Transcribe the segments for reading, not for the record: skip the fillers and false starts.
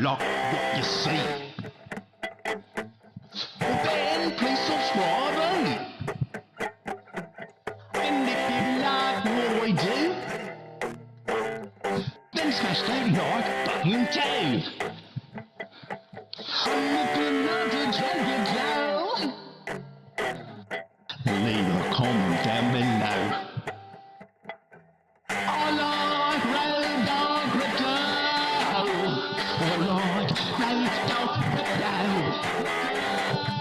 like what you see. Well then, please subscribe, eh? And if you like what I do, then smash that like button too. And if you love to drag it down, leave a comment down below. I like Radar Crypto. I like Radar Crypto.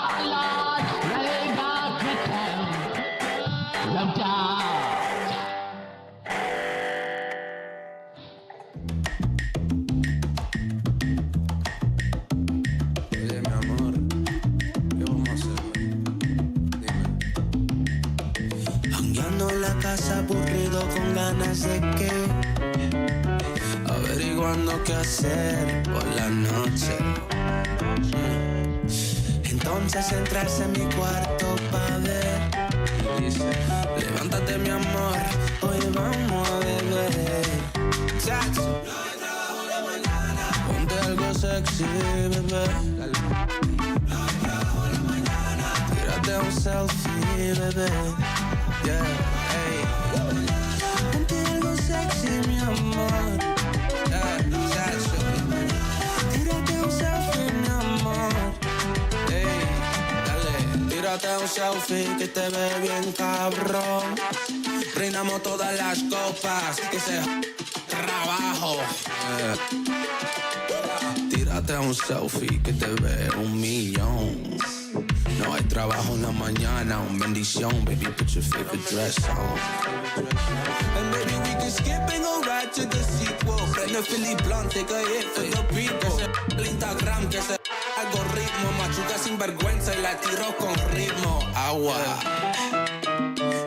I like Radar Crypto. Radar. Oye, mi amor, ¿qué vamos a hacer hoy? Dime. Jangueando en la casa, aburrido con ganas de qué. Averiguando qué hacer por la noche. Entonces entrarse en mi cuarto pa' ver. Dice, levántate mi amor, hoy vamos a beber. Saxo. Ponte algo sexy, bebé. Tírate un selfie, bebé. Yeah, hey. Ponte algo sexy, mi amor. Saxo. Tírate un selfie, mi amor. Hey, dale. Tírate un selfie que te ve bien cabrón. Brindamos todas las copas que se trabajo. Tírate un selfie que te ve 1,000,000. No hay trabajo en la mañana, un bendición. Baby, put your favorite dress on. And maybe we can skip and go right to the sequel. Prende Philly Blunt, take a hit for the people. El Instagram que se algoritmo. Machuca sin vergüenza y la tiro con ritmo. Agua.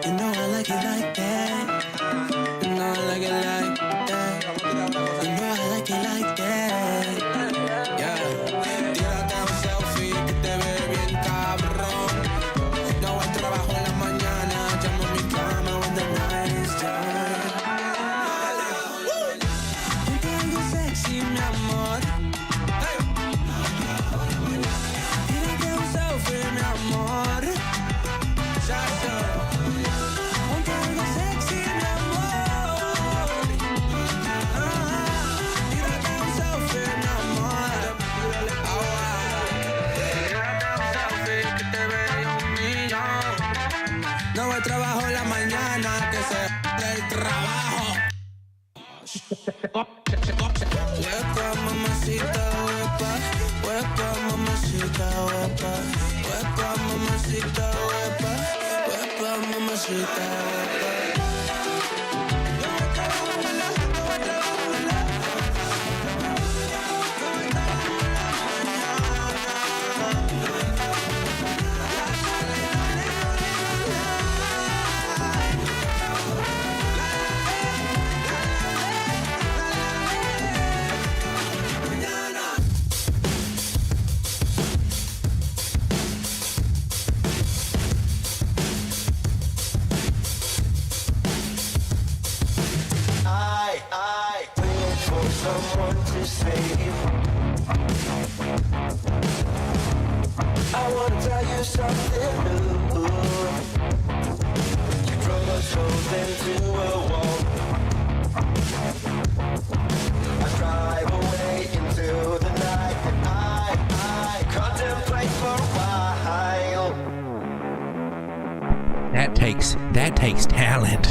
You know I like it like that. You know I like it like that. You know I like it like that. Yeah. Tírate un selfie que te ve bien cabrón. No hay trabajo en la mañana. Llamo a mi cama when the night is done. Ponte algo sexy, mi amor. Hey. Tírate un selfie, mi amor. Chacho. Ponte algo sexy, mi amor. Tírate un selfie, mi amor. Tírate un selfie que te vea 1,000,000. No hay trabajo en la mañana, que se del trabajo. Huepa, mamacita, huepa. Huepa, mamacita, huepa. Huepa, mamacita, huepa. Huepa, mamacita, huepa. I wait for someone to save. I wanna tell you something new. You drove us both into a wall. I drive away into the night, and I contemplate for a while. That takes talent.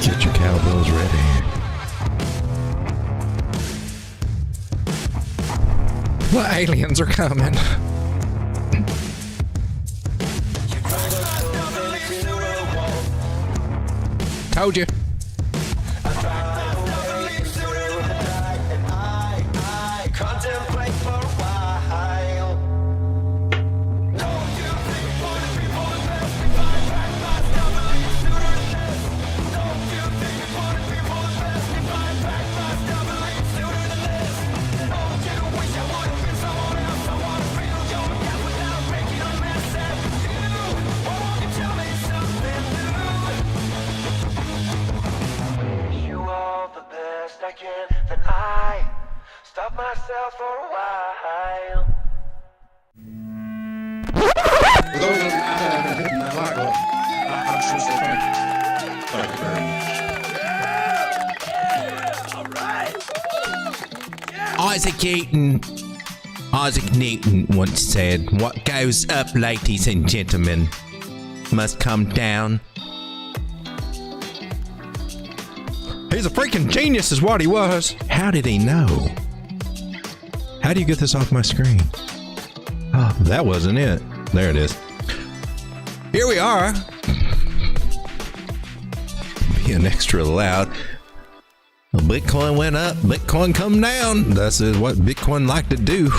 Get your cowbells ready. The aliens are coming. Told you. Contemplate for a while. I can, then I stop myself for a while. For those of you out there that have been hitting that like button, I'm sure so thank you. Isaac Newton once said, "What goes up, ladies and gentlemen, must come down." He's a freaking genius is what he was. How did he know? How do you get this off my screen? Oh, that wasn't it. There it is. Here we are. Being extra loud. Bitcoin went up, Bitcoin come down. That's what Bitcoin like to do.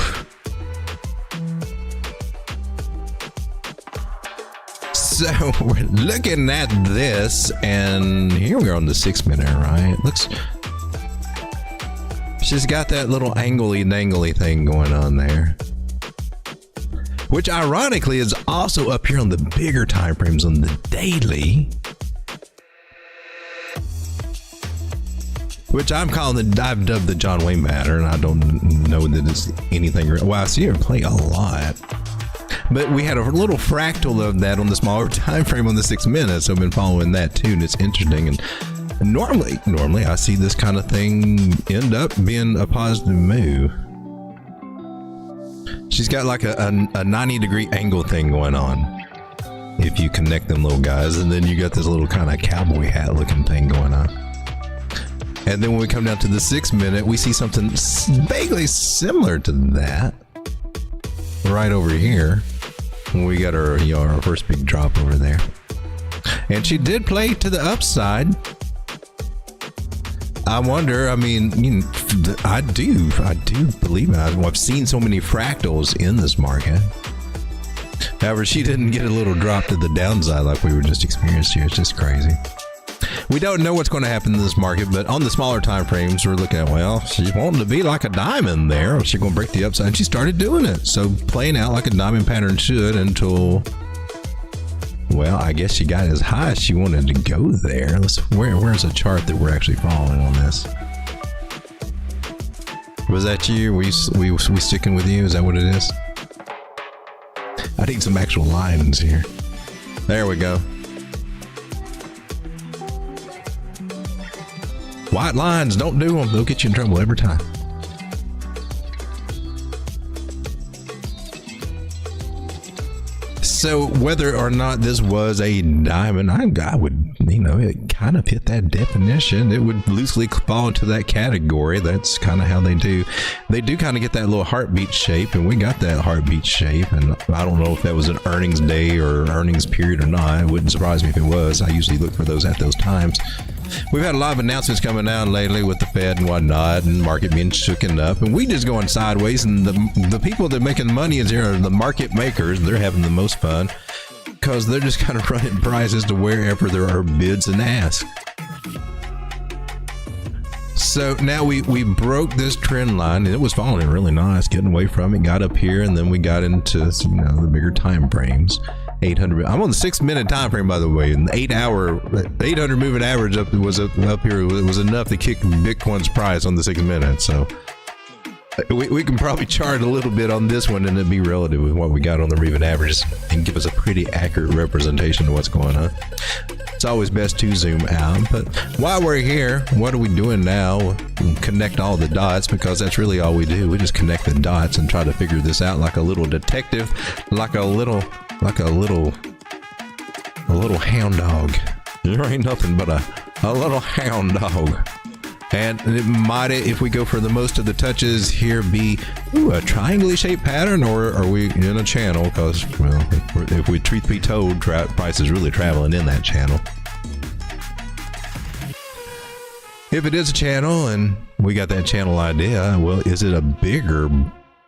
So we're looking at this, and here we are on the 6 minute, right? Looks, she's got that little angly dangly thing going on there, which ironically is also up here on the bigger time frames on the daily, which I've dubbed the John Wayne pattern. I don't know that it's anything. Well, I see her play a lot. But we had a little fractal of that on the smaller time frame on the 6 minutes. So I've been following that too, and it's interesting. And normally I see this kind of thing end up being a positive move. She's got like a 90-degree angle thing going on if you connect them little guys, and then you got this little kind of cowboy hat looking thing going on. And then when we come down to the 6 minute, we see something vaguely similar to that right over here. We got our, our first big drop over there, and she did play to the upside. I wonder, I mean, I do believe it. I've seen so many fractals in this market. However, she didn't get a little drop to the downside like we were just experiencing here. It's just crazy. We don't know what's going to happen in this market, but on the smaller time frames, we're looking at, well, she's wanting to be like a diamond there. She's going to break the upside, and she started doing it. So playing out like a diamond pattern should until, well, I guess she got as high as she wanted to go there. Where's a chart that we're actually following on this? Was that you? We sticking with you? Is that what it is? I need some actual lines here. There we go. White lines, don't do them. They'll get you in trouble every time. So whether or not this was a diamond, I would, it kind of fit that definition. It would loosely fall into that category. That's kind of how they do. They do kind of get that little heartbeat shape, and we got that heartbeat shape. And I don't know if that was an earnings day or earnings period or not. It wouldn't surprise me if it was. I usually look for those at those times. We've had a lot of announcements coming down lately with the Fed and whatnot, and market being shooken up, and we just going sideways. And the people that are making money is here are the market makers. They're having the most fun because they're just kind of running prices to wherever there are bids and asks. So now we broke this trend line, and it was falling really nice, getting away from it, got up here, and then we got into the bigger time frames. 800. I'm on the 6 minute time frame, by the way, and the 800 moving average up here was enough to kick Bitcoin's price on the 6 minutes. So we can probably chart a little bit on this one, and it'd be relative with what we got on the moving averages and give us a pretty accurate representation of what's going on. It's always best to zoom out, but while we're here, what are we doing now? Connect all the dots, because that's really all we do. We just connect the dots and try to figure this out like a little detective, like a little hound dog. There ain't nothing but A little hound dog. And it might, if we go for the most of the touches here, be a triangle shaped pattern, or are we in a channel? Because, well, if we truth be told, price is really traveling in that channel. If it is a channel and we got that channel idea, well, is it a bigger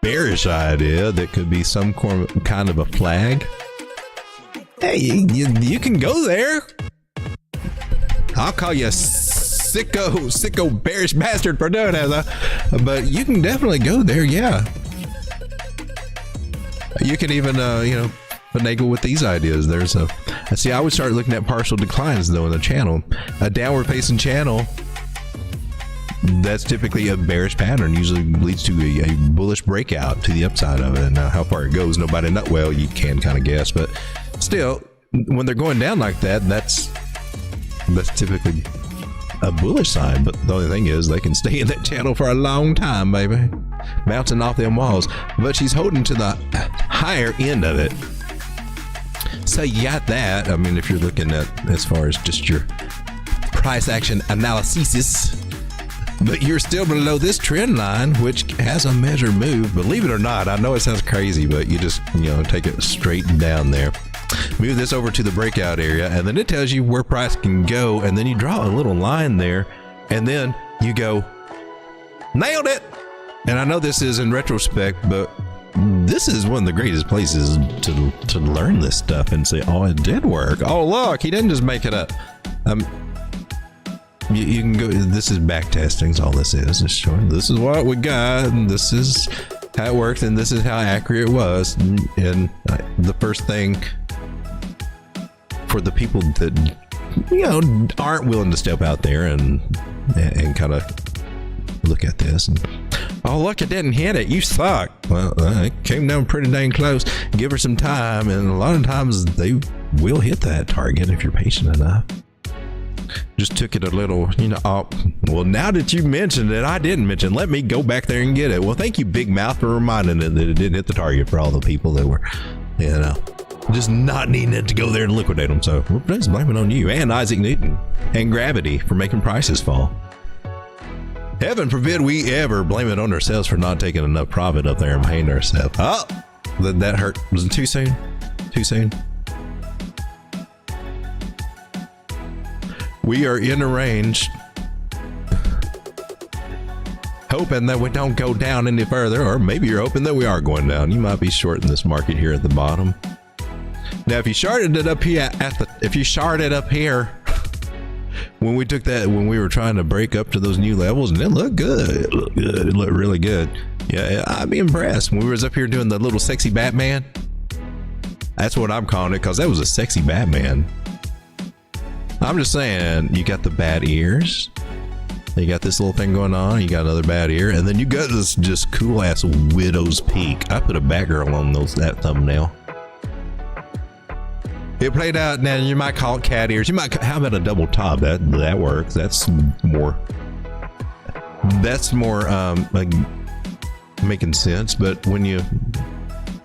bearish idea that could be some kind of a flag? Hey, you can go there. I'll call you sicko bearish bastard for doing that, but you can definitely go there. Yeah, you can even finagle with these ideas. There's I would start looking at partial declines though in the channel. A downward facing channel, that's typically a bearish pattern, usually leads to a bullish breakout to the upside of it. And how far it goes, nobody knows. Well, you can kind of guess, but still, when they're going down like that, that's typically a bullish sign. But the only thing is, they can stay in that channel for a long time, baby, bouncing off them walls. But she's holding to the higher end of it, so you got that. I mean, if you're looking at as far as just your price action analysis, but you're still below this trend line, which has a measured move. Believe it or not, I know it sounds crazy, but you just take it straight down there. Move this over to the breakout area, and then it tells you where price can go, and then you draw a little line there, and then you go, nailed it. And I know this is in retrospect, but this is one of the greatest places to learn this stuff and say, oh, it did work. Oh, look, he didn't just make it up. You can go, this is back testing, all this is. It's showing this is what we got, and this is how it worked, and this is how accurate it was. And the first thing for the people that aren't willing to step out there and kind of look at this and, oh look, it didn't hit it, you suck. Well, it came down pretty dang close. Give her some time, and a lot of times they will hit that target if you're patient enough. Just took it a little, oh, well, now that you mentioned it, I didn't mention, let me go back there and get it. Well, thank you, Big Mouth, for reminding it that it didn't hit the target for all the people that were, just not needing it to go there and liquidate them. So we're just blaming on you and Isaac Newton and gravity for making prices fall. Heaven forbid we ever blame it on ourselves for not taking enough profit up there and paying ourselves. Oh, that hurt. Was it too soon? Too soon? We are in a range, hoping that we don't go down any further, or maybe you're hoping that we are going down. You might be shorting this market here at the bottom. Now, if you shorted it up here when we took that, when we were trying to break up to those new levels, and it looked good. It looked good. It looked really good. Yeah, I'd be impressed. When we was up here doing the little sexy Batman, that's what I'm calling it, because that was a sexy Batman. I'm just saying, you got the bat ears, you got this little thing going on, you got another bat ear, and then you got this just cool ass widow's peak. I put a Batgirl on that thumbnail. It played out. Now you might call it cat ears. You might. How about a double top? That works. That's more like making sense. But when you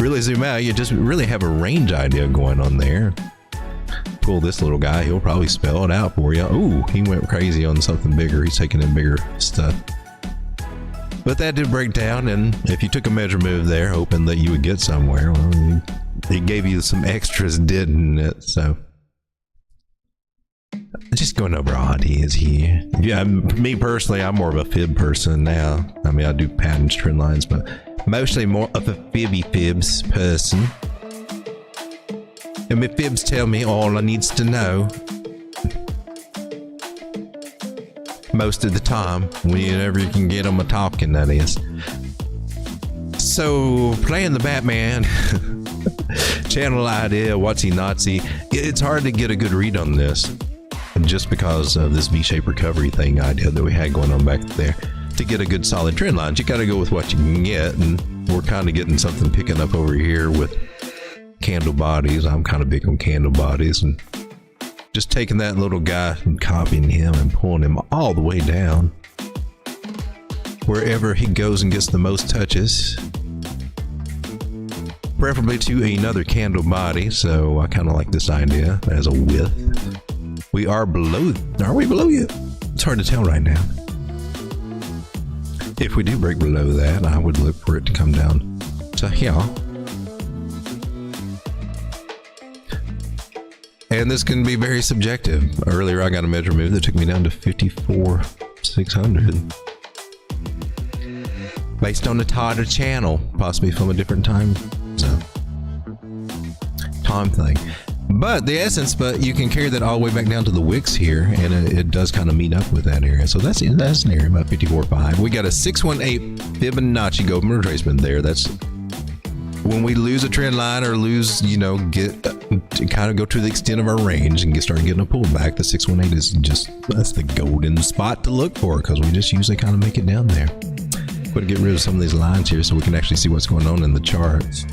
really zoom out, you just really have a range idea going on there. Pull this little guy, he'll probably spell it out for you. Ooh, he went crazy on something bigger. He's taking in bigger stuff. But that did break down, and if you took a measure move there, hoping that you would get somewhere, well, it gave you some extras, didn't it? So just going over ideas here. Yeah, me personally, I'm more of a fib person now. I mean, I do patterns, trend lines, but mostly more of a fibs person. And my fibs tell me all I needs to know. Most of the time, whenever you can get them a talking, that is. So, playing the Batman channel idea, whatsy nazi, it's hard to get a good read on this, just because of this V-shaped recovery thing idea that we had going on back there. To get a good solid trend line, you got to go with what you can get, and we're kind of getting something picking up over here with candle bodies. I'm kind of big on candle bodies, and just taking that little guy and copying him and pulling him all the way down wherever he goes and gets the most touches, preferably to another candle body. So I kind of like this idea as a width. We are below. Are we below yet? It's hard to tell right now. If we do break below that, I would look for it to come down to here. And this can be very subjective. Earlier, I got a measure move that took me down to 54,600. Based on the tighter channel, possibly from a different time zone. Time thing. But the essence, you can carry that all the way back down to the wicks here, and it does kind of meet up with that area. So that's an area about 54.5. We got a 618 Fibonacci golden retracement there. That's when we lose a trend line or lose, get to kind of go to the extent of our range and start getting a pullback. The 618 is that's the golden spot to look for, because we just usually kind of make it down there. But to get rid of some of these lines here so we can actually see what's going on in the charts.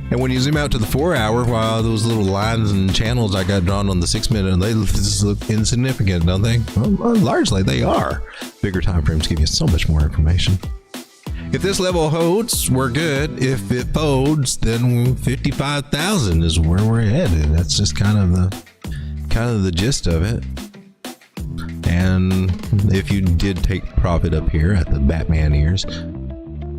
And when you zoom out to the 4 hour, wow, those little lines and channels I got drawn on the 6 minute, they just look insignificant, don't they? Well, largely they are. Bigger time frames give you so much more information. If this level holds, we're good. If it folds, then 55,000 is where we're headed. That's just kind of the gist of it. And if you did take profit up here at the Batman ears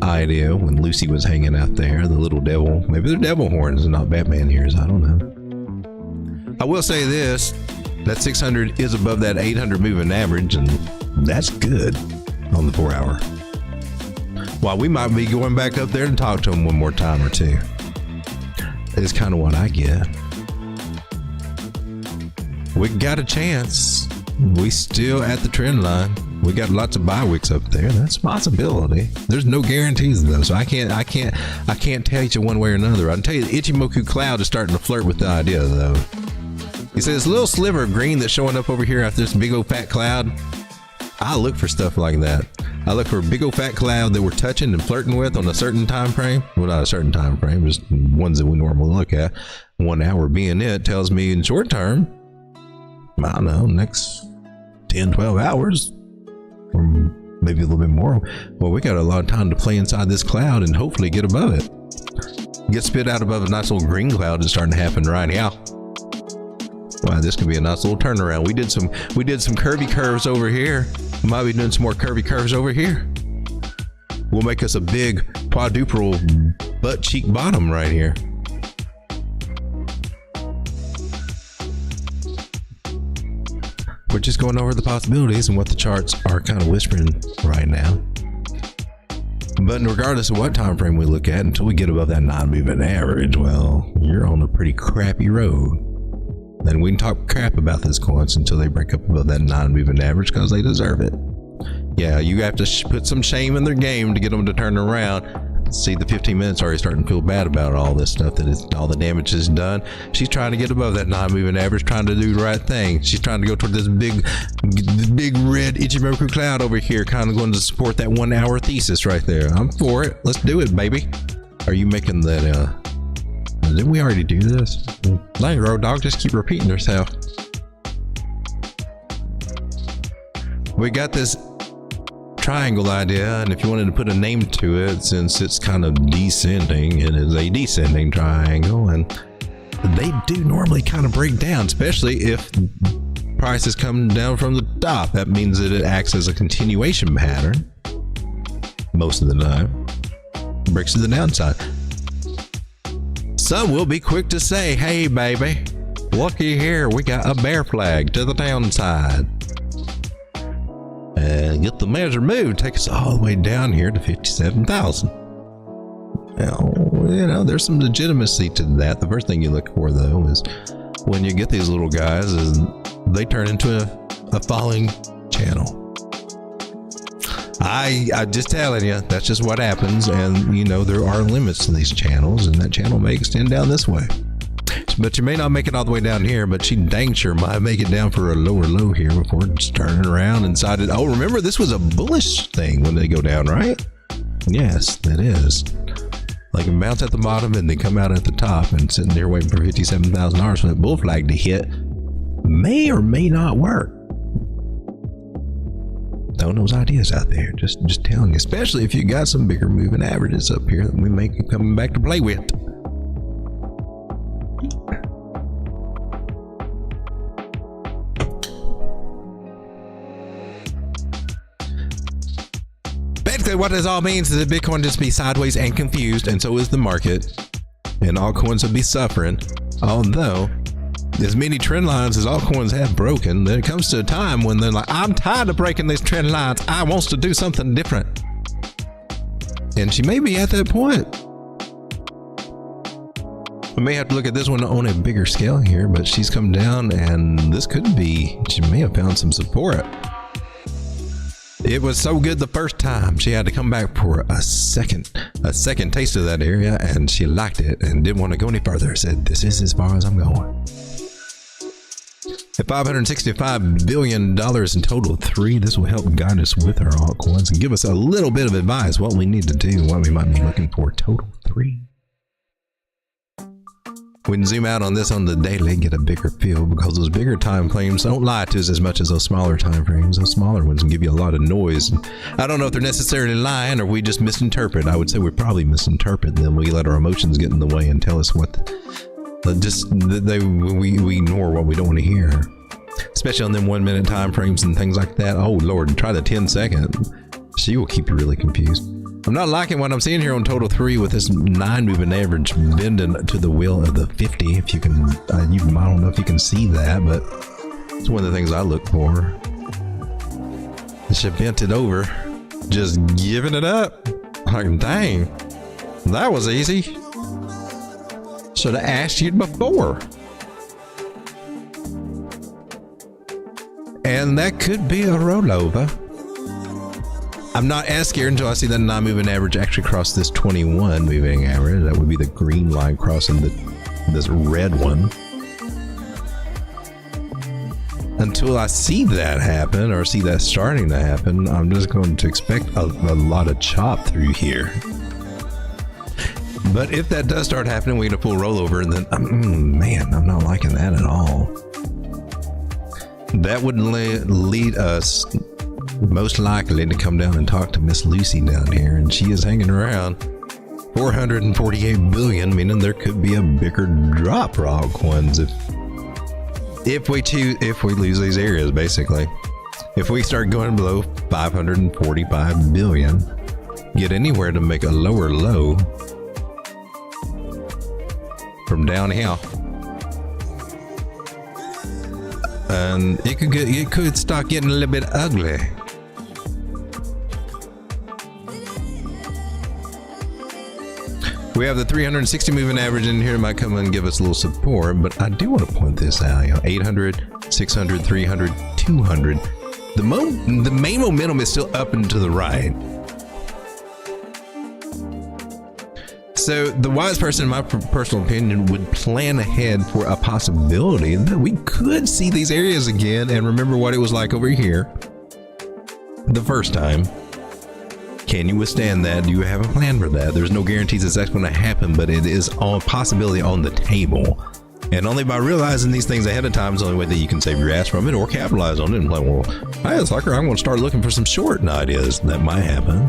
idea when Lucy was hanging out there, the little devil, maybe they're devil horns and not Batman ears, I don't know. I will say this, that 600 is above that 800 moving average, and that's good on the 4 hour. While we might be going back up there and talk to them one more time or two. Is kind of what I get. We got a chance. We still at the trend line. We got lots of buy wicks up there. That's a possibility. There's no guarantees though, so I can't tell you one way or another. I can tell you the Ichimoku cloud is starting to flirt with the idea though. He says this little sliver of green that's showing up over here after this big old fat cloud. I look for stuff like that. I look for a big old fat cloud that we're touching and flirting with on a certain time frame. Well, not a certain time frame, just ones that we normally look at. 1 hour being it tells me in short term, I don't know, next 10, 12 hours, or maybe a little bit more. Well, we got a lot of time to play inside this cloud and hopefully get above it. Get spit out above a nice little green cloud that's starting to happen right now. Wow, this could be a nice little turnaround. We did some curvy curves over here. We might be doing some more curvy curves over here. We'll make us a big quadruple butt cheek bottom right here. We're just going over the possibilities and what the charts are kind of whispering right now. But regardless of what time frame we look at, until we get above that non-moving average, well, you're on a pretty crappy road. Then we can talk crap about those coins until they break up above that non-moving average, because they deserve it. Yeah, you have to put some shame in their game to get them to turn around. See, the 15 minutes already starting to feel bad about all this stuff, all the damage is done. She's trying to get above that non-moving average, trying to do the right thing. She's trying to go toward this big red Ichimoku cloud over here, kind of going to support that 1 hour thesis right there. I'm for it. Let's do it, baby. Are you making that, didn't we already do this? Dang, road dog, just keep repeating herself. We got this triangle idea, and if you wanted to put a name to it, since it's kind of descending, it is a descending triangle, and they do normally kind of break down, especially if prices come down from the top. That means that it acts as a continuation pattern most of the time. Breaks to the downside. Some will be quick to say, hey baby, looky here, we got a bear flag to the downside. And get the measure moved, take us all the way down here to 57,000. Well, there's some legitimacy to that. The first thing you look for though is when you get these little guys, is they turn into a falling channel. I'm just telling you, that's just what happens. And there are limits to these channels, and that channel may extend down this way. But you may not make it all the way down here, but she dang sure might make it down for a lower low here before it's turning around and decided, oh, remember this was a bullish thing when they go down, right? Yes, that is. They can bounce at the bottom and they come out at the top, and sitting there waiting for $57,000 for that bull flag to hit may or may not work. Throwing those ideas out there, just telling you, especially if you got some bigger moving averages up here that we may be coming back to play with. basically what this all means is that Bitcoin just be sideways and confused, and so is the market, and altcoins will be suffering. Although, as many trend lines as altcoins have broken, then it comes to a time when they're like, I'm tired of breaking these trend lines. I want to do something different. And she may be at that point. We may have to look at this one on a bigger scale here, but she's come down, and this could be, she may have found some support. It was so good the first time, she had to come back for a second taste of that area, and she liked it and didn't want to go any further. Said, this is as far as I'm going. At $565 billion in total, this will help guide us with our altcoins and give us a little bit of advice, what we need to do, what we might be looking for. Total 3. We can zoom out on this on the daily, get a bigger feel, because those bigger time frames don't lie to us as much as those smaller time frames. Those smaller ones can give you a lot of noise. I don't know if they're necessarily lying or we just misinterpret. I would say we probably misinterpret, and then we let our emotions get in the way and tell us what we ignore what we don't want to hear. Especially on them 1 minute time frames and things like that. Oh Lord, try the 10-second. She will keep you really confused. I'm not liking what I'm seeing here on total 3 with this 9 moving average bending to the wheel of the 50. If you can, I don't know if you can see that, but it's one of the things I look for. She bent it over, just giving it up. Like, dang, that was easy. Should have asked you before. And that could be a rollover. I'm not as scared until I see that 9 moving average actually cross this 21 moving average. That would be the green line crossing this red one. Until I see that happen, or see that starting to happen, I'm just going to expect a lot of chop through here. But if that does start happening, we get a full rollover, and then, man, I'm not liking that at all. That would lead us most likely to come down and talk to Miss Lucy down here, and she is hanging around 448 billion, meaning there could be a bigger drop for altcoins if we lose these areas. Basically, if we start going below 545 billion, get anywhere to make a lower low from down here, and it could start getting a little bit ugly. We have the 360 moving average in here, might come and give us a little support, but I do want to point this out. 800, 600, 300, 200. The main momentum is still up and to the right. So the wise person, in my personal opinion, would plan ahead for a possibility that we could see these areas again and remember what it was like over here the first time. Can you withstand that? Do you have a plan for that? There's no guarantees that's going to happen, but it is a possibility on the table. And only by realizing these things ahead of time is the only way that you can save your ass from it or capitalize on it and play, well, hey, sucker, I'm going to start looking for some shorting ideas. That might happen.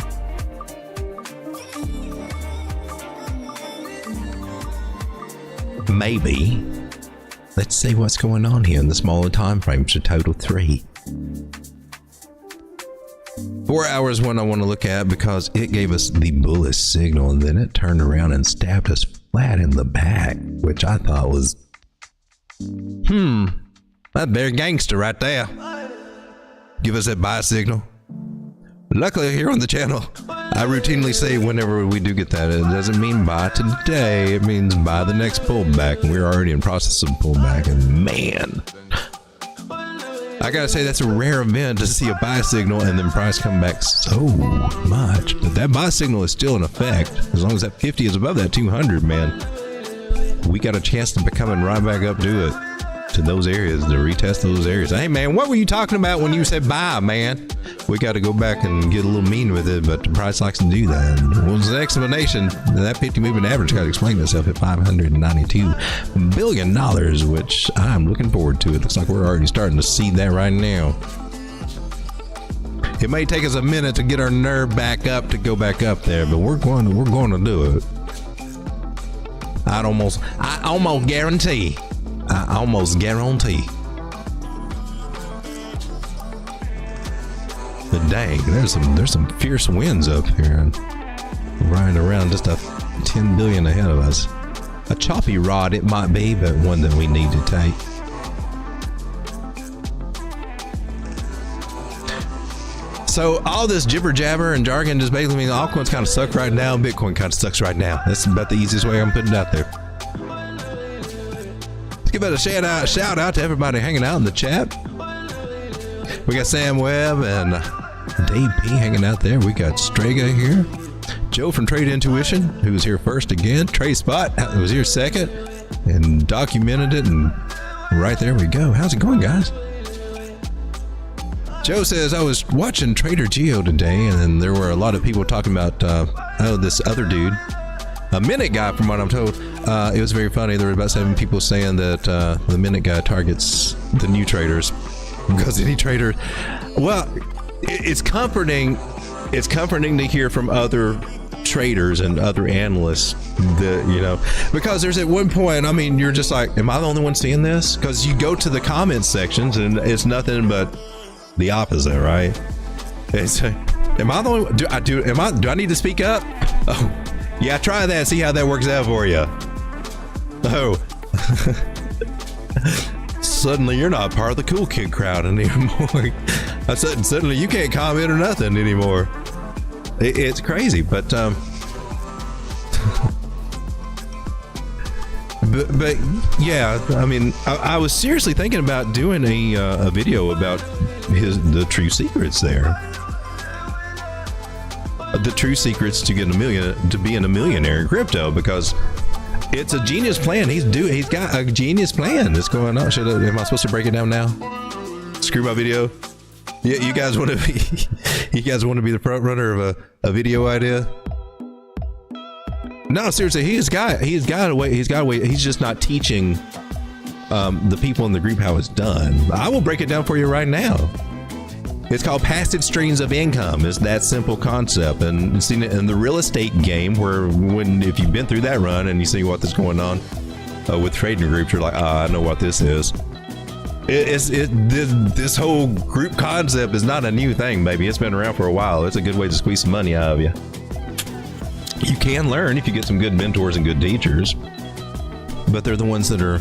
Maybe. Let's see what's going on here in the smaller time frames for total 3. 4 hours one I want to look at because it gave us the bullish signal, and then it turned around and stabbed us flat in the back, which I thought was, that's very gangster right there. Give us that buy signal. Luckily here on the channel, I routinely say whenever we do get that, it doesn't mean buy today, it means buy the next pullback, and we're already in process of pullback, and man, I gotta say that's a rare event to see a buy signal and then price come back so much. But that buy signal is still in effect. As long as that 50 is above that 200, man, we got a chance to be coming right back up to it, to those areas, to retest those areas. Hey man, what were you talking about when you said buy, man? We got to go back and get a little mean with it, but the price likes to do that. Well, it's an explanation. That 50 moving average got to explain itself at $592 billion, which I'm looking forward to. It looks like we're already starting to see that right now. It may take us a minute to get our nerve back up to go back up there, but we're going to do it. I almost guarantee. But dang, there's some fierce winds up here and riding around just a 10 billion ahead of us. A choppy rod it might be, but one that we need to take. So all this jibber jabber and jargon just basically means altcoins kind of suck right now. Bitcoin kind of sucks right now. That's about the easiest way I'm putting it out there. Let's give it a shout out to everybody hanging out in the chat. We got Sam Webb and Dave P hanging out there. We got Strega here. Joe from Trade Intuition, who was here first again. Trey Spot was here second and documented it. And right there we go. How's it going, guys? Joe says, I was watching Trader Geo today, and then there were a lot of people talking about, this other dude, a minute guy, from what I'm told. It was very funny. There were about 7 people saying that the minute guy targets the new traders because any trader. Well, it's comforting. It's comforting to hear from other traders and other analysts that, because there's at one point, I mean, you're just like, am I the only one seeing this? Because you go to the comment sections and it's nothing but the opposite, right? It's, am I the only? Do I need to speak up? Oh, yeah. Try that. See how that works out for you. Oh, suddenly you're not part of the cool kid crowd anymore. Suddenly you can't comment or nothing anymore. It's crazy, but but yeah, I mean, I was seriously thinking about doing a video about the true secrets there. The true secrets to being a millionaire in crypto, because it's a genius plan. He's got a genius plan that's going on. Am I supposed to break it down now? Screw my video. Yeah, you guys want to be the front runner of a video idea? No, seriously, he's got a way. He's just not teaching the people in the group how it's done. I will break it down for you right now. It's called passive streams of income. It's that simple concept, and seen it in the real estate game, if you've been through that run and you see what's going on with trading groups, you're like, I know what this is. This whole group concept is not a new thing, baby. It's been around for a while. It's a good way to squeeze some money out of you. You can learn if you get some good mentors and good teachers, but they're the ones that are,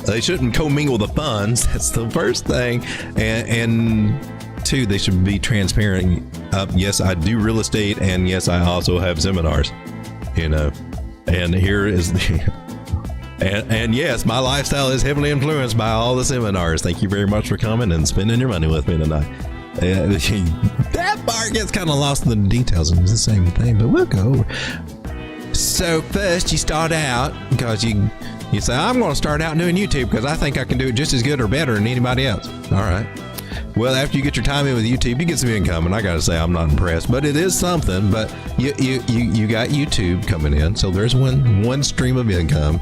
they shouldn't commingle the funds. That's the first thing. And 2, they should be transparent. Yes, I do real estate, and yes, I also have seminars, and here is and yes, my lifestyle is heavily influenced by all the seminars. Thank you very much for coming and spending your money with me tonight. That part gets kind of lost in the details, and it's the same thing, but we'll go over. So first you start out, because you say, I'm going to start out doing YouTube because I think I can do it just as good or better than anybody else. All right. Well, after you get your time in with YouTube, you get some income, and I got to say, I'm not impressed, but it is something. But you got YouTube coming in, so there's one stream of income.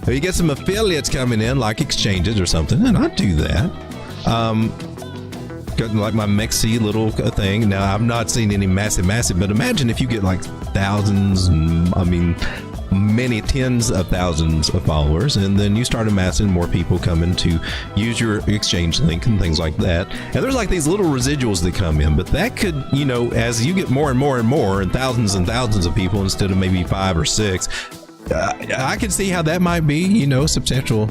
You get some affiliates coming in, like exchanges or something, and I do that. Got like my MexC little thing. Now, I've not seen any massive, but imagine if you get like thousands, many tens of thousands of followers, and then you start amassing more people coming to use your exchange link and things like that. And there's like these little residuals that come in, but that could, as you get more and more and thousands of people instead of maybe 5 or 6, I can see how that might be, substantial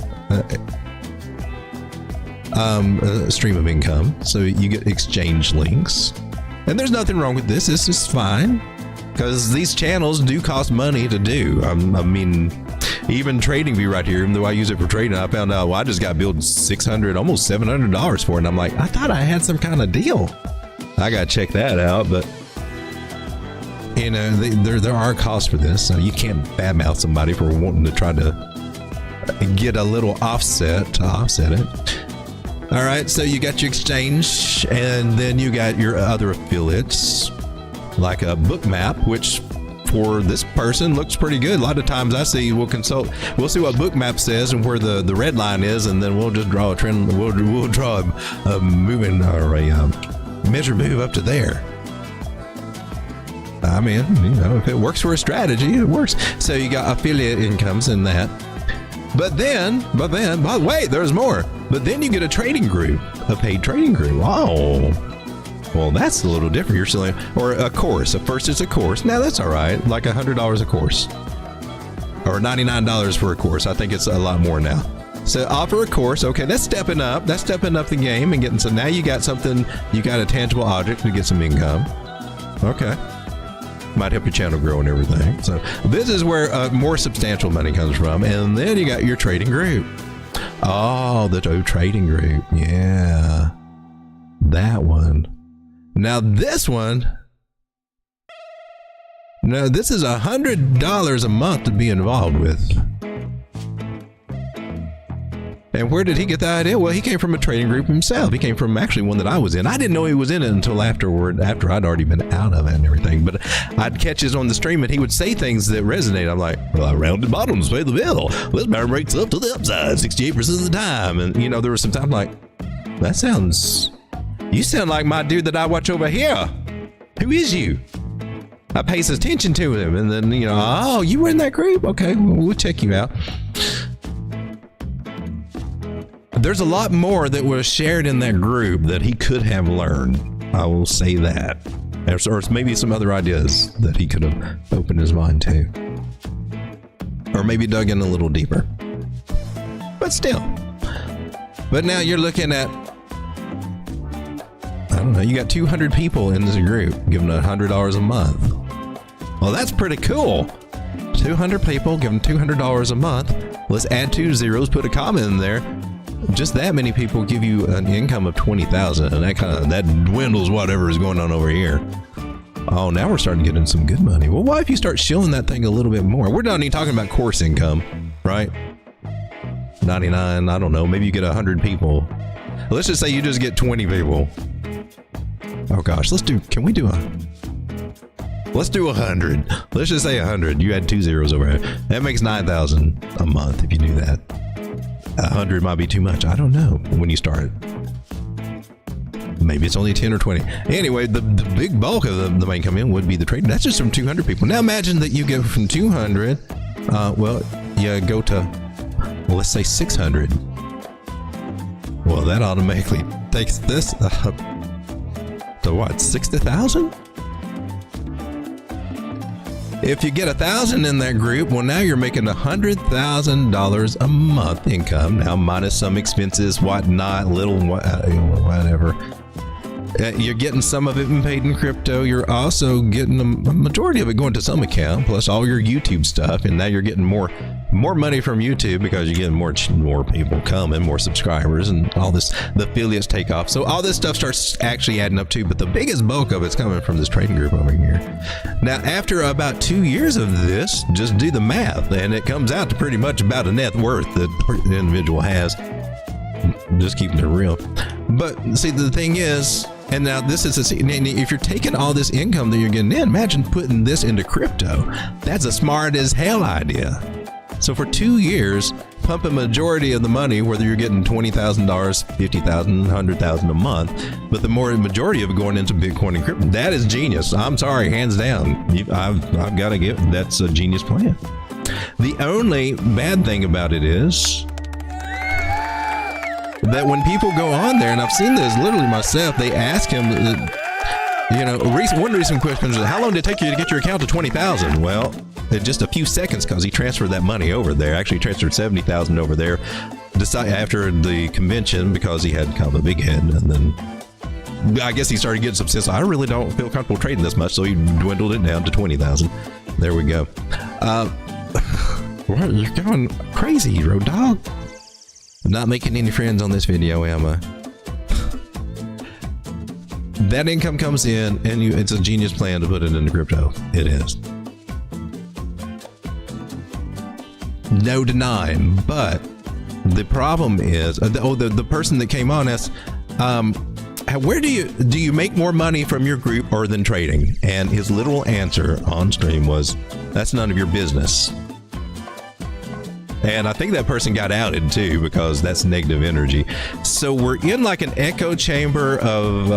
stream of income. So you get exchange links, and there's nothing wrong with this. This is fine, because these channels do cost money to do. Even TradingView right here, even though I use it for trading, I found out, I just got billed $600, almost $700 for it. And I'm like, I thought I had some kind of deal. I got to check that out. But there are costs for this, so you can't badmouth somebody for wanting to try to get a little offset to offset it. All right, so you got your exchange, and then you got your other affiliates, like a Bookmap, which for this person looks pretty good. A lot of times I see, we'll see what Bookmap says and where the red line is, and then we'll just draw a trend. We'll draw a moving or a measure move up to there. I mean, if it works for a strategy, it works. So you got affiliate incomes in that. But then, by the way, there's more. But then you get a trading group, a paid trading group. Oh, well, that's a little different. You're selling, or a course. At first, it's a course. Now that's all right, like $100 a course, or $99 for a course. I think it's a lot more now. So offer a course. Okay, that's stepping up. That's stepping up the game and getting. So now you got something. You got a tangible object to get some income. Okay, might help your channel grow and everything. So this is where more substantial money comes from. And then you got your trading group. Oh, the trading group. Yeah, that one. Now this one. Now this is $100 a month to be involved with. And where did he get the idea? Well, he came from a trading group himself. He came from actually one that I was in. I didn't know he was in it until after I'd already been out of it and everything. But I'd catch his on the stream and he would say things that resonate. I'm like, well, rounded bottoms pay the bill. Let's power rates up to the upside 68% of the time. And, you know, there was some time like, you sound like my dude that I watch over here. Who is you? I pays attention to him. And then, you know, oh, you were in that group? Okay, well, we'll check you out. There's a lot more that was shared in that group that he could have learned. I will say that. Or maybe some other ideas that he could have opened his mind to. Or maybe dug in a little deeper. But still. But now you're looking at, I don't know, you got 200 people in this group giving $100 a month. Well, that's pretty cool. 200 people giving $200 a month. Let's add 2 zeros, put a comma in there. Just that many people give you an income of 20,000, and that dwindles whatever is going on over here. Oh, now we're starting to get in some good money. Well, what if you start shilling that thing a little bit more? We're not even talking about course income, right? 99, I don't know. Maybe you get 100 people. Let's just say you just get 20 people. Oh gosh, let's do 100. Let's just say 100. You had 2 zeros over here. That makes 9,000 a month if you do that. 100 might be too much. I don't know when you start. Maybe it's only 10 or 20. Anyway, the big bulk of the money come in would be the trading. That's just from 200 people. Now imagine that you go from 200. Well, you go to, well, let's say 600. Well, that automatically takes this up to what? 60,000? If you get 1,000 in that group, well, now you're making $100,000 a month income. Now, minus some expenses, whatnot, little whatever. You're getting some of it paid in crypto. You're also getting a majority of it going to some account, plus all your YouTube stuff. And now you're getting more money from YouTube because you're getting more people coming, more subscribers, and all this. The affiliates take off. So all this stuff starts actually adding up too. But the biggest bulk of it's coming from this trading group over here. Now, after about 2 years of this, just do the math, and it comes out to pretty much about a net worth that the individual has. Just keeping it real. But see, the thing is, and now this is if you're taking all this income that you're getting in, imagine putting this into crypto. That's a smart as hell idea. So for 2 years, pump a majority of the money, whether you're getting $20,000, $50,000, $100,000 a month, but the majority of it going into Bitcoin and crypto. That is genius. I'm sorry, hands down. I've got to give. That's a genius plan. The only bad thing about it is that when people go on there, and I've seen this literally myself, they ask him, one recent question is, how long did it take you to get your account to 20,000? Well, in just a few seconds, because he transferred that money over there. Actually transferred 70,000 over there after the convention, because he had kind of a big head, and then I guess he started getting some sense. I really don't feel comfortable trading this much, so he dwindled it down to 20,000. There we go. You're going crazy, Road Dog. I'm not making any friends on this video, am I? That income comes in, and it's a genius plan to put it into crypto. It is. No denying. But the problem is, the person that came on asked, where do you make more money from your group or than trading? And his literal answer on stream was, that's none of your business. And I think that person got outed too, because that's negative energy. So we're in like an echo chamber of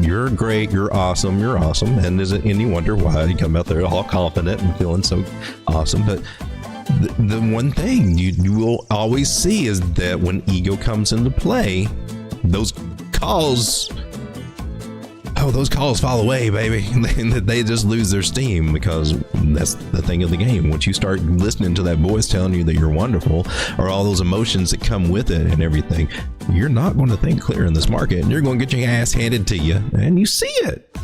you're great, you're awesome. And is it any wonder why you come out there all confident and feeling so awesome? But the one thing you will always see is that when ego comes into play, those calls, those calls fall away, baby. They just lose their steam, because that's the thing of the game. Once you start listening to that voice telling you that you're wonderful, or all those emotions that come with it and everything, you're not going to think clear in this market, and you're going to get your ass handed to you, and you see it.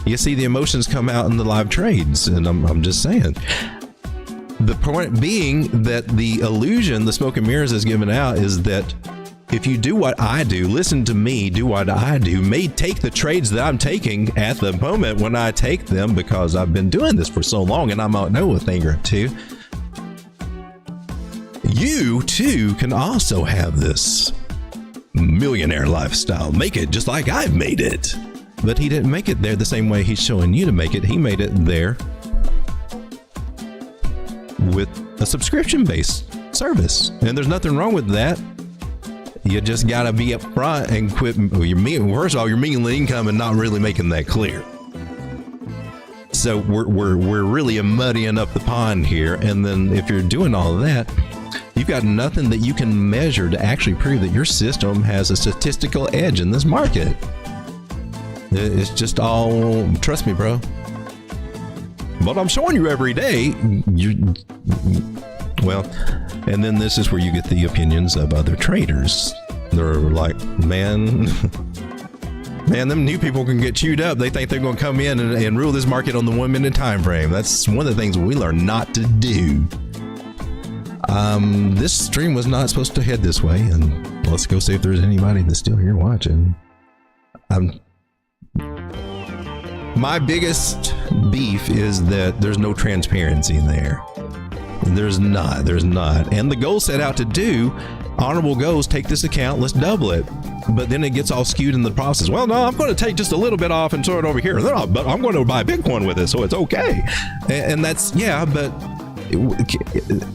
You see the emotions come out in the live trades, and I'm just saying. The point being that the illusion the smoke and mirrors is given out is that if you do what I do, listen to me, do what I do, may take the trades that I'm taking at the moment when I take them, because I've been doing this for so long and I might know a thing or two. You too can also have this millionaire lifestyle. Make it just like I've made it. But he didn't make it there the same way he's showing you to make it. He made it there with a subscription-based service. And there's nothing wrong with that. You just gotta be up front and quit. First of all, you're mingling income and not really making that clear. So we're really muddying up the pond here. And then if you're doing all of that, you've got nothing that you can measure to actually prove that your system has a statistical edge in this market. It's just all, trust me, bro. But I'm showing you every day. Well, and then this is where you get the opinions of other traders. They're like, man, them new people can get chewed up. They think they're going to come in and rule this market on the 1 minute time frame. That's one of the things we learn not to do. This stream was not supposed to head this way, and let's go see if there's anybody that's still here watching. My biggest beef is that there's no transparency in there. There's not. And the goal set out to do, honorable goals, take this account, let's double it. But then it gets all skewed in the process. Well, no, I'm going to take just a little bit off and throw it over here. But I'm going to buy Bitcoin with it, so it's okay. And that's, yeah, but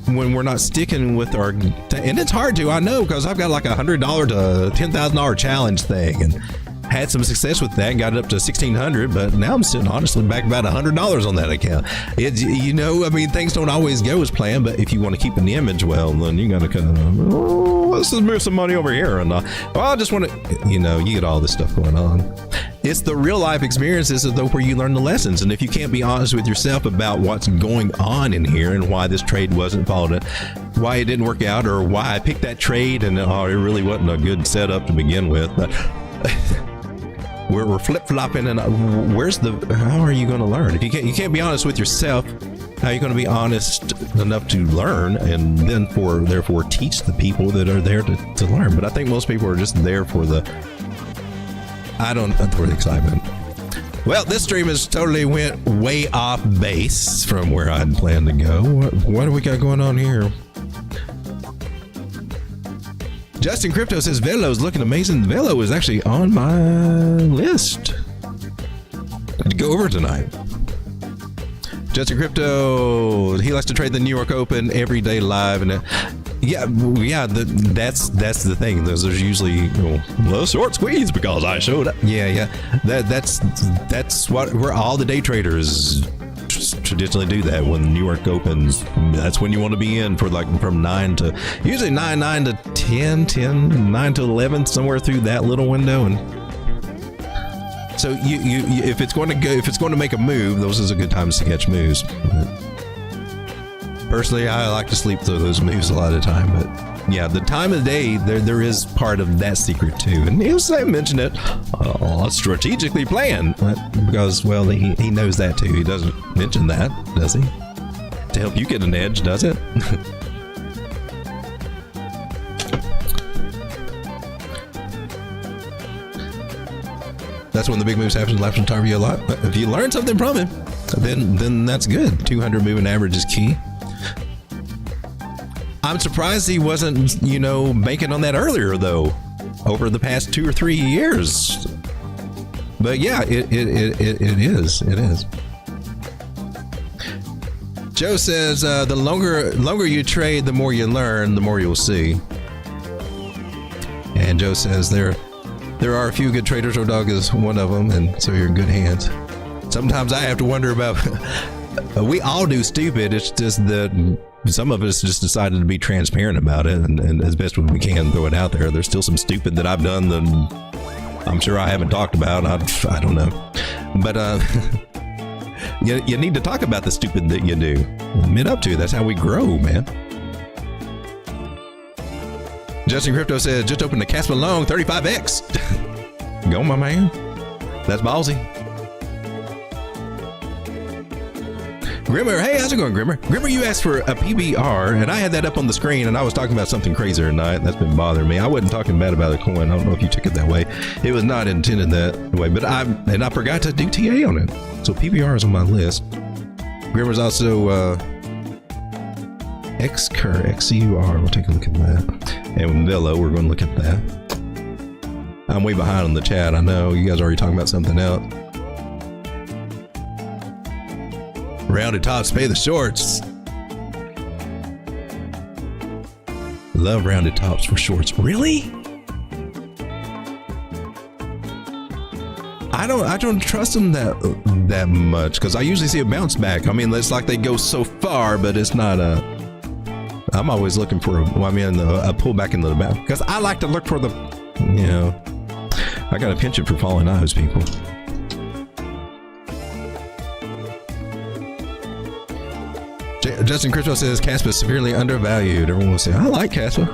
when we're not sticking with our, and it's hard to, I know, because I've got like $100 to $10,000 challenge thing, and had some success with that and got it up to $1,600, but now I'm sitting honestly back about $100 on that account. It's, you know, I mean, things don't always go as planned, but if you want to keep an image, well, then you got to kind of, let's just move some money over here. And well, I just want to, you know, you get all this stuff going on. It's the real life experiences though where you learn the lessons. And if you can't be honest with yourself about what's going on in here and why this trade wasn't followed, why it didn't work out, or why I picked that trade and it really wasn't a good setup to begin with, but we're flip-flopping, and how are you going to learn? If you can't be honest with yourself, how are you going to be honest enough to learn and then therefore teach the people that are there to learn? But I think most people are just there for the excitement. Well, this stream has totally went way off base from where I'd planned to go. What do we got going on here? Justin Crypto says Velo's looking amazing. Velo is actually on my list to go over tonight. Justin Crypto, he likes to trade the New York Open every day live, and that's the thing. Those are usually a short squeeze because I showed up. Yeah. That's where all the day traders traditionally do that. When the New York opens, that's when you want to be in for like from 9 to 10, 9 to 11, somewhere through that little window. And so you if it's going to make a move, those is a good times to catch moves. Personally, I like to sleep through those moves a lot of the time, but yeah, the time of the day, there is part of that secret too. And he'll mention it, strategically planned, because, well, he knows that too. He doesn't mention that, does he? To help you get an edge, does it? That's when the big moves happen. Laps and time you a lot. But if you learn something from him, then that's good. 200 moving average is key. I'm surprised he wasn't, banking on that earlier, though, over the past 2 or 3 years. But yeah, it is. It is. Joe says the longer you trade, the more you learn, the more you'll see. And Joe says there are a few good traders. Dog is one of them, and so you're in good hands. Sometimes I have to wonder about We all do stupid. It's just that some of us just decided to be transparent about it, and as best we can throw it out there. There's still some stupid that I've done that I'm sure I haven't talked about. I don't know, but you need to talk about the stupid that you do. Admit up to it. That's how we grow, man. Justin Crypto says, just opened the Casper Long 35X. Go, my man. That's ballsy. Grimmer, hey, how's it going, Grimmer? Grimmer, you asked for a PBR, and I had that up on the screen, and I was talking about something crazier tonight. That's been bothering me. I wasn't talking bad about a coin. I don't know if you took it that way. It was not intended that way, but I forgot to do TA on it. So PBR is on my list. Grimmer's also XCUR. We'll take a look at that. And Velo, we're going to look at that. I'm way behind on the chat. I know you guys are already talking about something else. Rounded tops pay the shorts. Love rounded tops for shorts. Really? I don't trust them that much, because I usually see a bounce back. I mean, it's like they go so far, but it's not a. I'm always looking for a pullback into the back, because I like to look for the. You know, I got a penchant for falling eyes, people. Justin Criswell says Casper is severely undervalued. Everyone will say, I like Casper.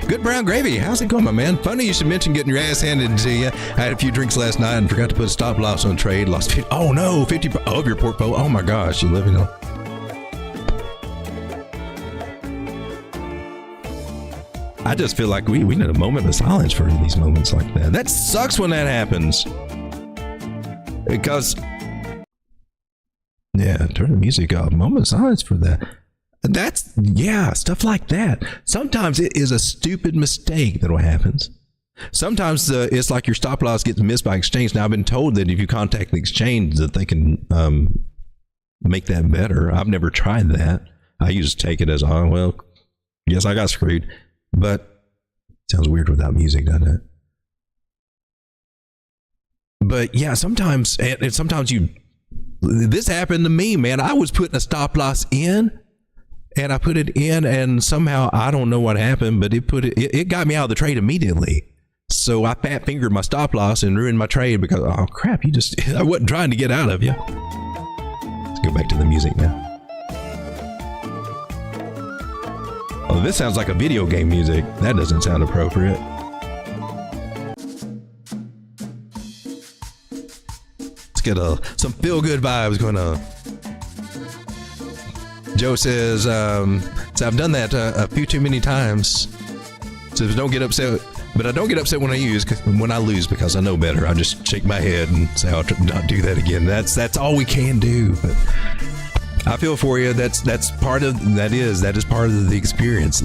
Good brown gravy. How's it going, my man? Funny you should mention getting your ass handed to you. I had a few drinks last night and forgot to put a stop loss on trade. Lost 50. Oh no, 50 of your portfolio. Oh my gosh, you're living on. I just feel like we need a moment of silence for these moments like that. That sucks when that happens. Because yeah, turn the music off. Moment of silence for that. That's, yeah, stuff like that. Sometimes it is a stupid mistake that happens. Sometimes it's like your stop loss gets missed by exchange. Now, I've been told that if you contact the exchange that they can make that better. I've never tried that. I used to take it as, oh, well, yes, I got screwed. But it sounds weird without music, doesn't it? But yeah, sometimes, and sometimes this happened to me, man. I was putting a stop loss in, and I put it in, and somehow I don't know what happened, but it got me out of the trade immediately. So I fat fingered my stop loss and ruined my trade because, oh crap, I wasn't trying to get out of you. Let's go back to the music now. Oh, this sounds like a video game music. That doesn't sound appropriate. Let's get some feel-good vibes going on. Joe says, so I've done that a few too many times. Says don't get upset, but I don't get upset when I lose because I know better. I just shake my head and say I'll not do that again. That's all we can do. But I feel for you. That is part of the experience.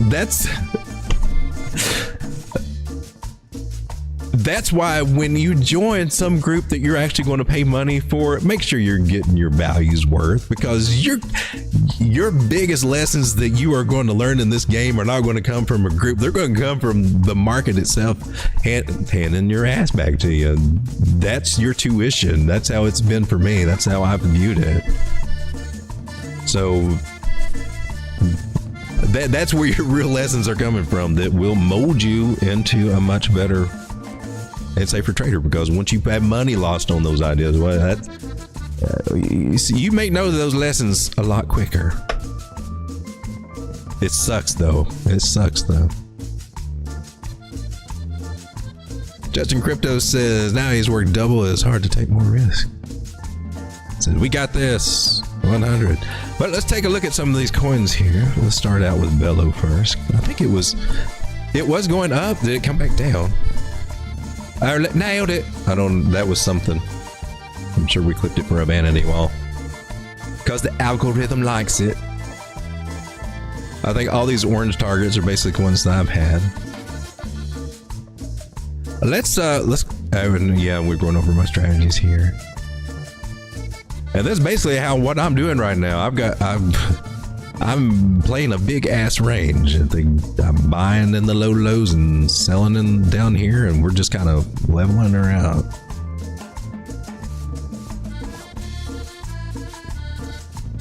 That's why when you join some group that you're actually going to pay money for, make sure you're getting your value's worth, because your biggest lessons that you are going to learn in this game are not going to come from a group. They're going to come from the market itself handing your ass back to you. That's your tuition. That's how it's been for me. That's how I've viewed it. So that's where your real lessons are coming from, that will mold you into a much better and safer trader, because once you have money lost on those ideas, well, you may know those lessons a lot quicker. It sucks though. Justin Crypto says now he's worked double. It's hard to take more risk. Says we got this 100. But let's take a look at some of these coins here. Let's start out with Bello first. I think it was going up. Did it come back down? I nailed it. That was something. I'm sure we clipped it for a vanity wall, because the algorithm likes it. I think all these orange targets are basically ones that I've had. Yeah, we're going over my strategies here. And that's basically what I'm doing right now. I'm playing a big ass range. I'm buying in the low lows and selling in down here, and we're just kind of leveling her out.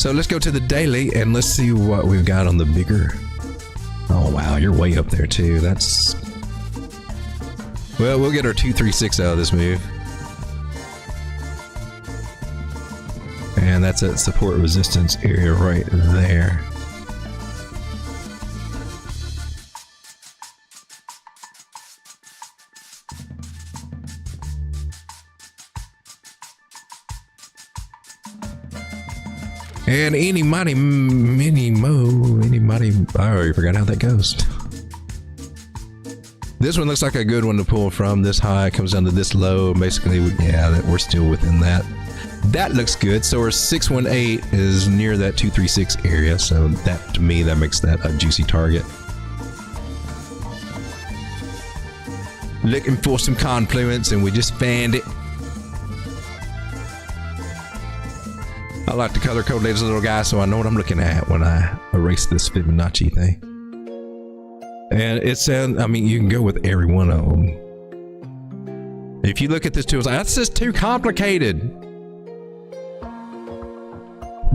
So let's go to the daily and let's see what we've got on the bigger. Oh wow, you're way up there too. That's, well, we'll get our 236 out of this move. And that's at support resistance area right there. And any money, I already forgot how that goes. This one looks like a good one to pull from. This high comes down to this low. Basically, yeah, we're still within that. That looks good. So our 618 is near that 236 area. So that, to me, that makes that a juicy target. Looking for some confluence, and we just found it. I like to color code these little guys so I know what I'm looking at when I erase this Fibonacci thing. And it's, I mean, you can go with every one of them. If you look at this tool, it's like, that's just too complicated.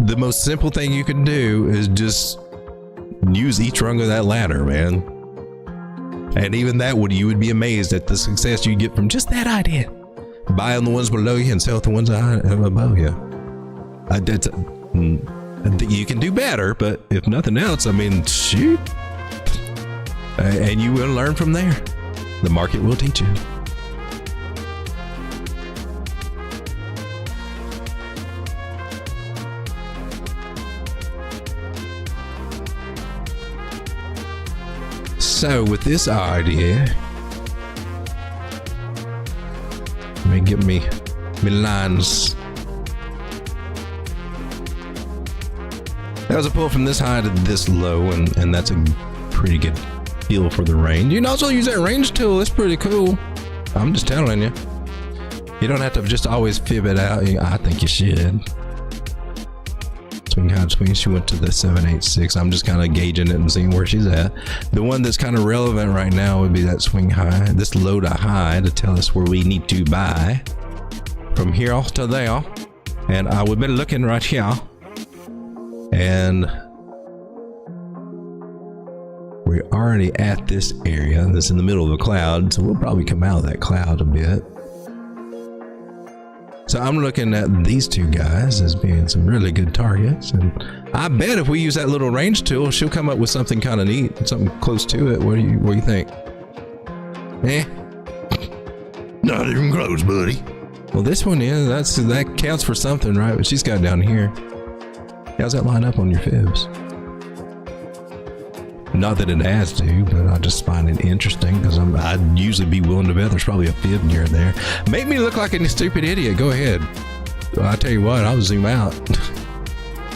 The most simple thing you can do is just use each rung of that ladder, man. And even that you would be amazed at the success you get from just that idea. Buy on the ones below you and sell the ones above you. You can do better, but if nothing else, I mean, shoot. And you will learn from there. The market will teach you. So with this idea, let me get me lines. That was a pull from this high to this low, and that's a pretty good feel for the range. You can also use that range tool. It's pretty cool. I'm just telling you. You don't have to just always fib it out. I think you should. Swing high, swing. She went to the 786. I'm just kind of gauging it and seeing where she's at. The one that's kind of relevant right now would be that swing high, this low to high, to tell us where we need to buy from here off to there. And I would be looking right here. And we're already at this area that's in the middle of a cloud, so we'll probably come out of that cloud a bit. So I'm looking at these two guys as being some really good targets, and I bet if we use that little range tool, she'll come up with something kind of neat, something close to it. What do you think? Not even close, buddy. Well, this one is, that counts for something, right? What she's got down here. How's that line up on your fibs? Not that it has to, but I just find it interesting because I'd usually be willing to bet there's probably a fib near there. Make me look like a stupid idiot. Go ahead. Well, I tell you what, I'll zoom out.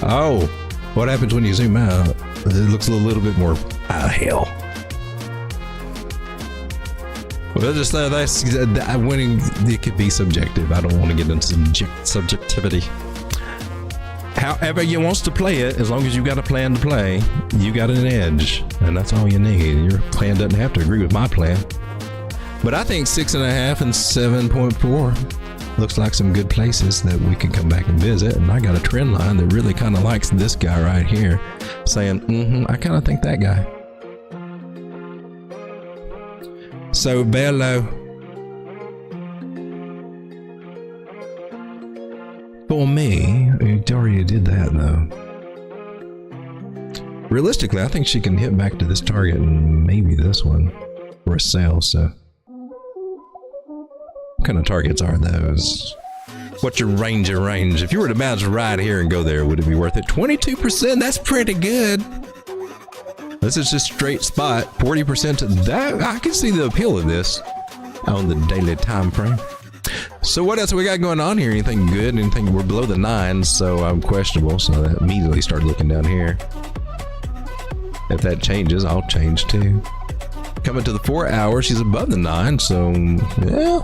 Oh, what happens when you zoom out? It looks a little bit more, hell. Well, just that's winning. It could be subjective. I don't want to get into subjectivity. However you wants to play it, as long as you got a plan to play, you got an edge, and that's all you need. Your plan doesn't have to agree with my plan. But I think 6.5 and 7.4 looks like some good places that we can come back and visit. And I got a trend line that really kind of likes this guy right here, saying, I kind of think that guy. So Bello. For me, you already did that though. Realistically, I think she can hit back to this target and maybe this one for a sale. So what kind of targets are those? What's your range of range? If you were to bounce right here and go there, would it be worth it? 22%, that's pretty good. This is just straight spot. 40% to that. I can see the appeal of this on the daily time frame. So what else we got going on here? Anything good? Anything? We're below the 9, so I'm questionable. So I immediately start looking down here. If that changes, I'll change too. Coming to the 4 hour, she's above the 9, so yeah.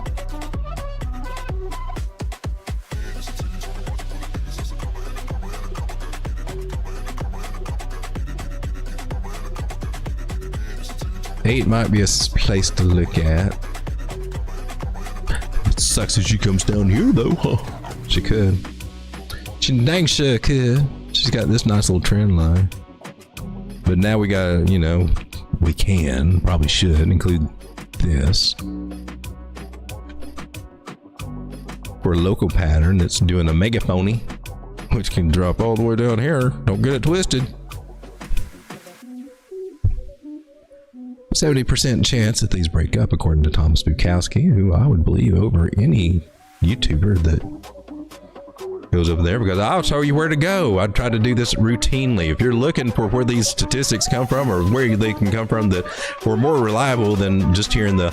Eight might be a place to look at. Sucks if she comes down here though, huh? She could. She dang sure could. She she's got this nice little trend line. But now we got, you know, we can, probably should include this for a local pattern that's doing a megaphony, which can drop all the way down here. Don't get it twisted. 70% chance that these break up, according to Thomas Bukowski, who I would believe over any YouTuber that goes over there, because I'll show you where to go. I try to do this routinely. If you're looking for where these statistics come from or where they can come from that were more reliable than just hearing the,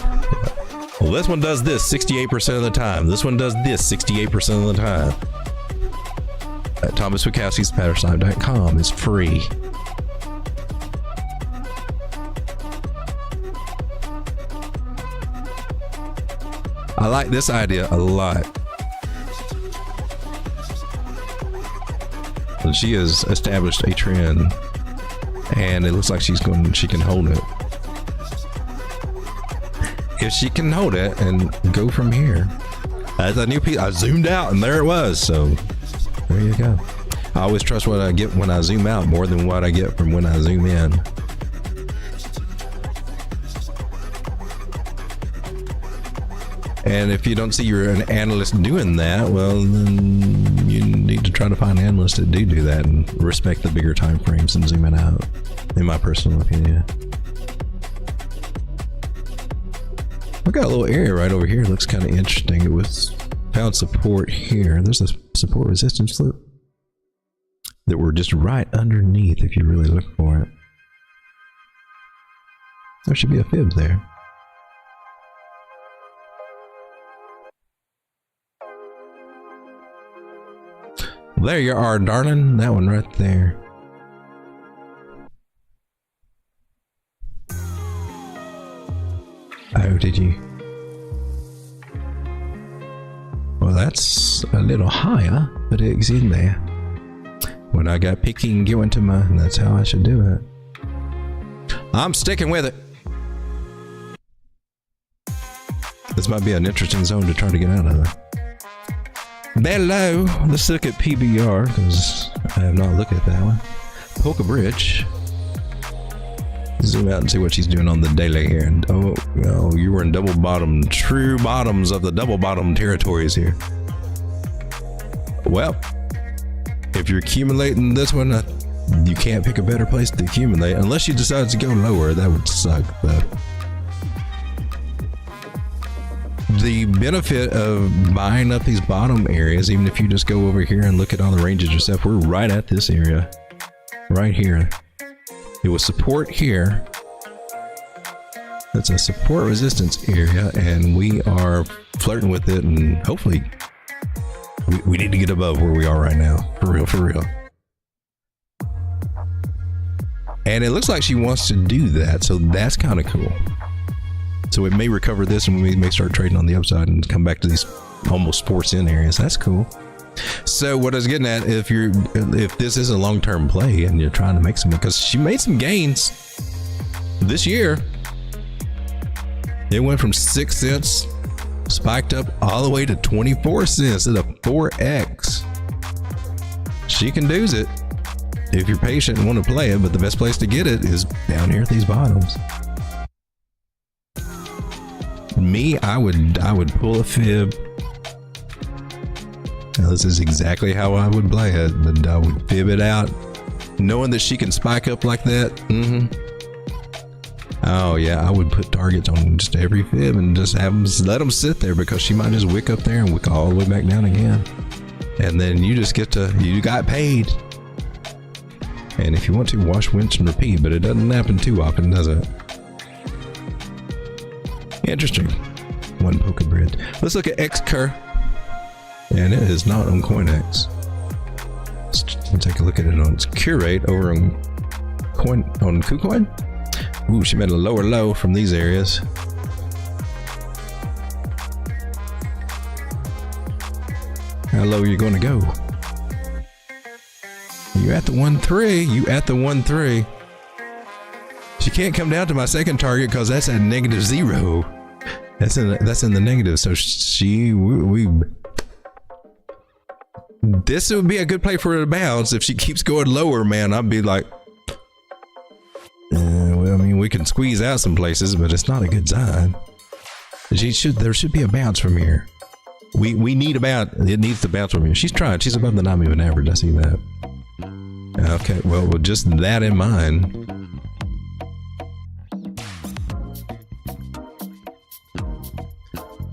well, this one does this 68% of the time. This one does this 68% of the time. Thomas Bukowski's pattersnipe.com is free. I like this idea a lot. She has established a trend, and it looks like she can hold it. If she can hold it and go from here, as a new piece, I zoomed out and there it was. So there you go. I always trust what I get when I zoom out more than what I get from when I zoom in. And if you don't see you're an analyst doing that, well, then you need to try to find analysts that do that and respect the bigger time frames and zoom it out, in my personal opinion. We got a little area right over here. It looks kind of interesting. It was found support here. There's a support resistance loop that we're just right underneath if you really look for it. There should be a fib there. There you are, darling. That one right there. Oh, did you? Well, that's a little higher, but it's in there. When I got picky and get into my, that's how I should do it. I'm sticking with it. This might be an interesting zone to try to get out of. Below, let's look at PBR, because I have not looked at that one. Polka Bridge. Zoom out and see what she's doing on the daily here. And oh, you were in double bottom, true bottoms of the double bottom territories here. Well, if you're accumulating this one, you can't pick a better place to accumulate unless you decide to go lower. That would suck, but the benefit of buying up these bottom areas, even if you just go over here and look at all the ranges yourself, we're right at this area right here. It was support here. That's a support resistance area, and we are flirting with it, and hopefully we need to get above where we are right now. For real. And it looks like she wants to do that, so that's kind of cool. So it may recover this, and we may start trading on the upside and come back to these almost 4-cent areas. That's cool. So what I was getting at, if this is a long-term play and you're trying to make some, because she made some gains this year. It went from 6 cents, spiked up all the way to 24 cents at a 4x. She can do it if you're patient and want to play it, but the best place to get it is down here at these bottoms. Me, I would pull a fib. Now, this is exactly how I would play it, but I would fib it out, knowing that she can spike up like that. Oh yeah, I would put targets on just every fib and just have them, let them sit there, because she might just wick up there and wick all the way back down again, and then you just you got paid. And if you want to, wash, rinse, and repeat, but it doesn't happen too often, does it? Interesting. One polka bread. Let's look at XCur. And it is not on CoinEx. Let's take a look at it on its curate over on KuCoin. Ooh, she made a lower low from these areas. How low are you going to go? You at the 1.3? You at the 1.3? She can't come down to my second target because that's at -0. That's in the negative. So this would be a good play for her to bounce. If she keeps going lower, man, I'd be like, well, I mean, we can squeeze out some places, but it's not a good sign. There should be a bounce from here. We need a bounce. It needs to bounce from here. She's trying. She's above the 9-moving average. I see that. Okay, well, with just that in mind,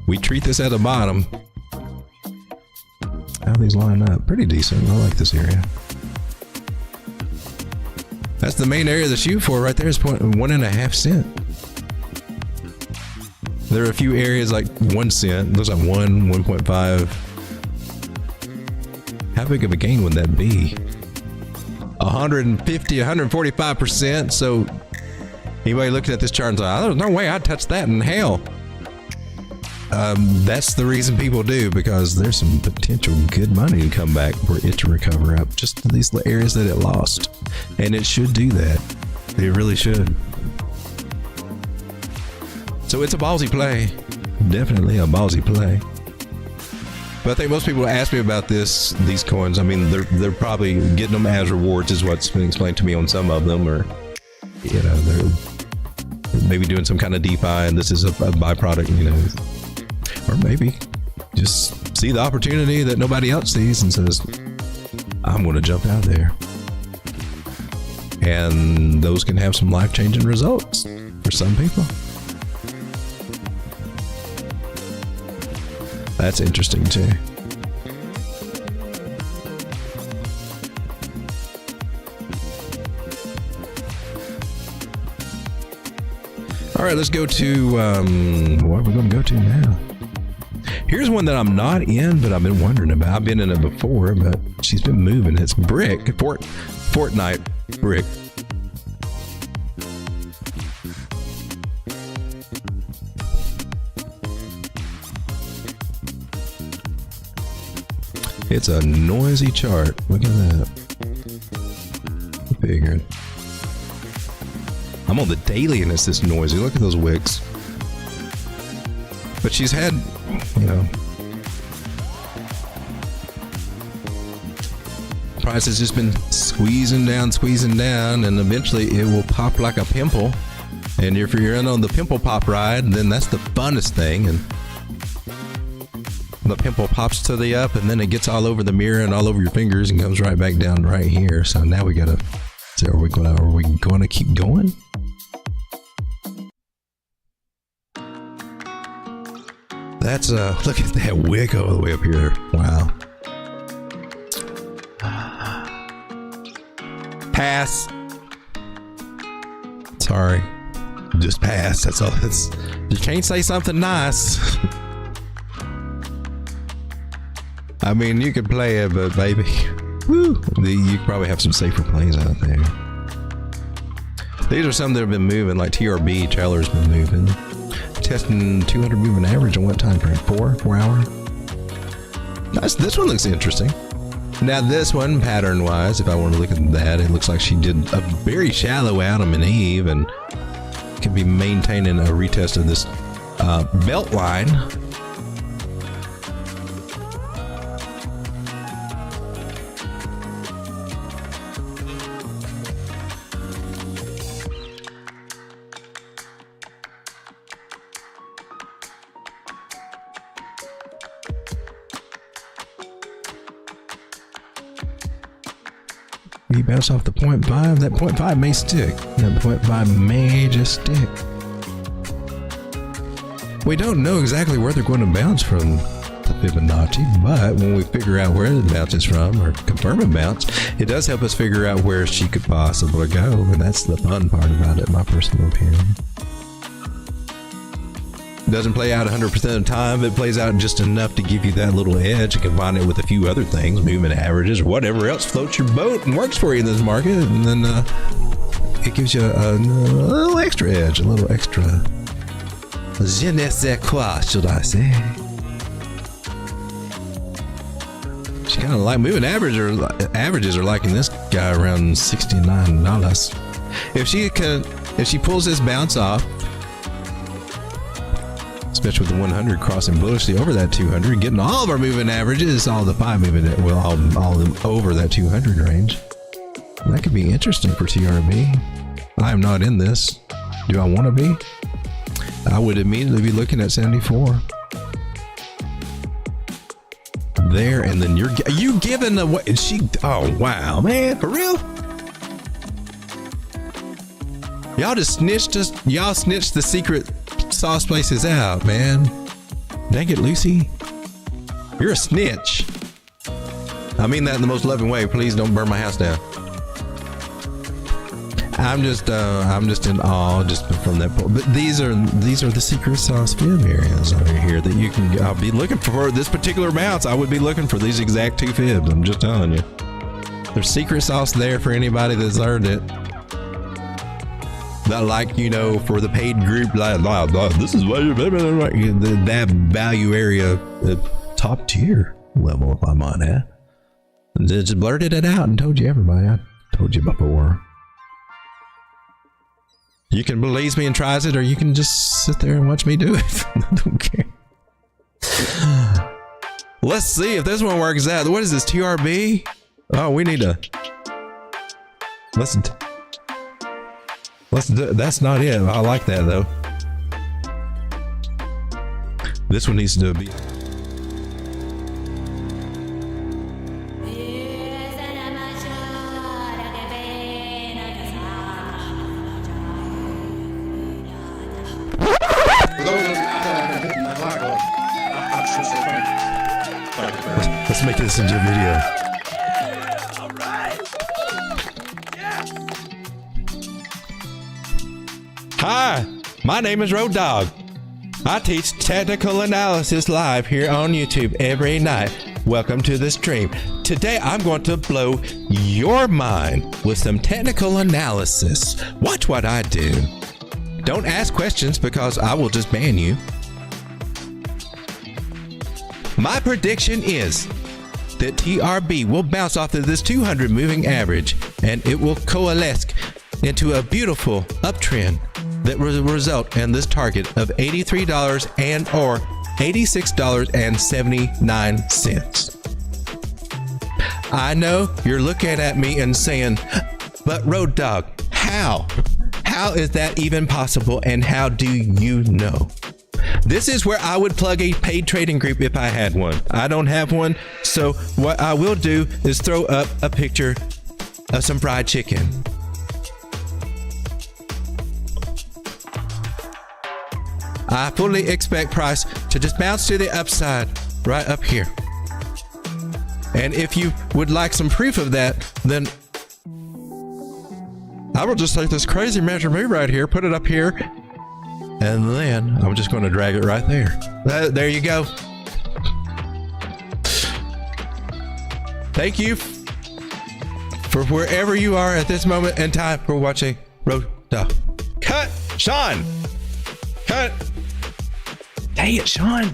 we treat this at the bottom. How these line up? Pretty decent. I like this area. That's the main area to shoot for right there. Is 1.5 cent. There are a few areas like 1 cent. Looks like 1.5. How big of a gain would that be? 150, 145%. So anybody looking at this chart and like, there's no way I'd touch that in hell. That's the reason people do, because there's some potential good money to come back for it to recover up just to these areas that it lost. And it should do that. It really should. So it's a ballsy play. Definitely a ballsy play. But I think most people ask me about these coins. I mean, they're probably getting them as rewards is what's been explained to me on some of them, or you know, they're maybe doing some kind of DeFi and this is a byproduct, you know. Or maybe just see the opportunity that nobody else sees and says, I'm going to jump out there. And those can have some life-changing results for some people. That's interesting too. All right, let's go to, what are we going to go to now? Here's one that I'm not in, but I've been wondering about. I've been in it before, but she's been moving. It's Brick, Fortnite Brick. It's a noisy chart. Look at that. I figured. I'm on the daily and it's this noisy. Look at those wicks. But she's had, you know, price has just been squeezing down, and eventually it will pop like a pimple. And if you're in on the pimple pop ride, then that's the funnest thing. And the pimple pops to the up, and then it gets all over the mirror and all over your fingers and comes right back down right here. So now we gotta. So are we gonna keep going? That's look at that wick all the way up here. Wow. Pass. Sorry. Just pass. That's all. You can't say something nice. I mean, you could play it, but baby, woo, you probably have some safer plays out there. These are some that have been moving, like TRB, Trailer's been moving. Testing 200 moving average on what time frame? 4 hour? Nice. This one looks interesting. Now this one, pattern wise, if I want to look at that, it looks like she did a very shallow Adam and Eve and can be maintaining a retest of this belt line. He bounced off the 0.5. That 0.5 may stick. That 0.5 may just stick. We don't know exactly where they're going to bounce from the Fibonacci, but when we figure out where it bounces from or confirm a bounce, it does help us figure out where she could possibly go, and that's the fun part about it, in my personal opinion. It doesn't play out 100% of the time. It plays out just enough to give you that little edge. You combine it with a few other things, movement averages, or whatever else floats your boat and works for you in this market, and then it gives you a little extra edge, a little extra je ne sais quoi, should I say. She kind of like moving averages are liking this guy around $69. If she pulls this bounce off, especially with the 100 crossing bullishly over that 200, getting all of our moving averages, all the 5 moving, well, all of them over that 200 range. That could be interesting for TRB. I am not in this. Do I want to be? I would immediately be looking at 74. There, and then you giving away. Oh wow, man, for real? Y'all just snitched us. Y'all snitched the secret sauce places out, man. Dang it, Lucy. You're a snitch. I mean that in the most loving way. Please don't burn my house down. I'm just in awe just from that point. But these are the secret sauce fib areas over here that you can. I'll be looking for this particular bounce. I would be looking for these exact 2 fibs. I'm just telling you. There's secret sauce there for anybody that's earned it. That, like, you know, for the paid group, like, this is what you're that value area, the top tier level, if I might add. Just blurted it out and told you everybody. I told you before. You can believe me and tries it, or you can just sit there and watch me do it. I don't care. Let's see if this one works out. What is this, TRB? Oh, we need to. Let's do. That's not it. I like that though. This one needs to be. Let's make this into a video. Hi, my name is Road Dog. I teach technical analysis live here on YouTube every night. Welcome to the stream. Today I'm going to blow your mind with some technical analysis. Watch what I do. Don't ask questions because I will just ban you. My prediction is that TRB will bounce off of this 200 moving average and it will coalesce into a beautiful uptrend that will result in this target of $83 and or $86.79. I know you're looking at me and saying, but Road Dog, how? How is that even possible, and how do you know? This is where I would plug a paid trading group if I had one. I don't have one, so what I will do is throw up a picture of some fried chicken. I fully expect price to just bounce to the upside right up here. And if you would like some proof of that, then I will just take this crazy measure move right here, put it up here, and then I'm just going to drag it right there. There you go. Thank you for wherever you are at this moment in time for watching Road Dog. Cut! Sean! Cut! Dang it, Sean!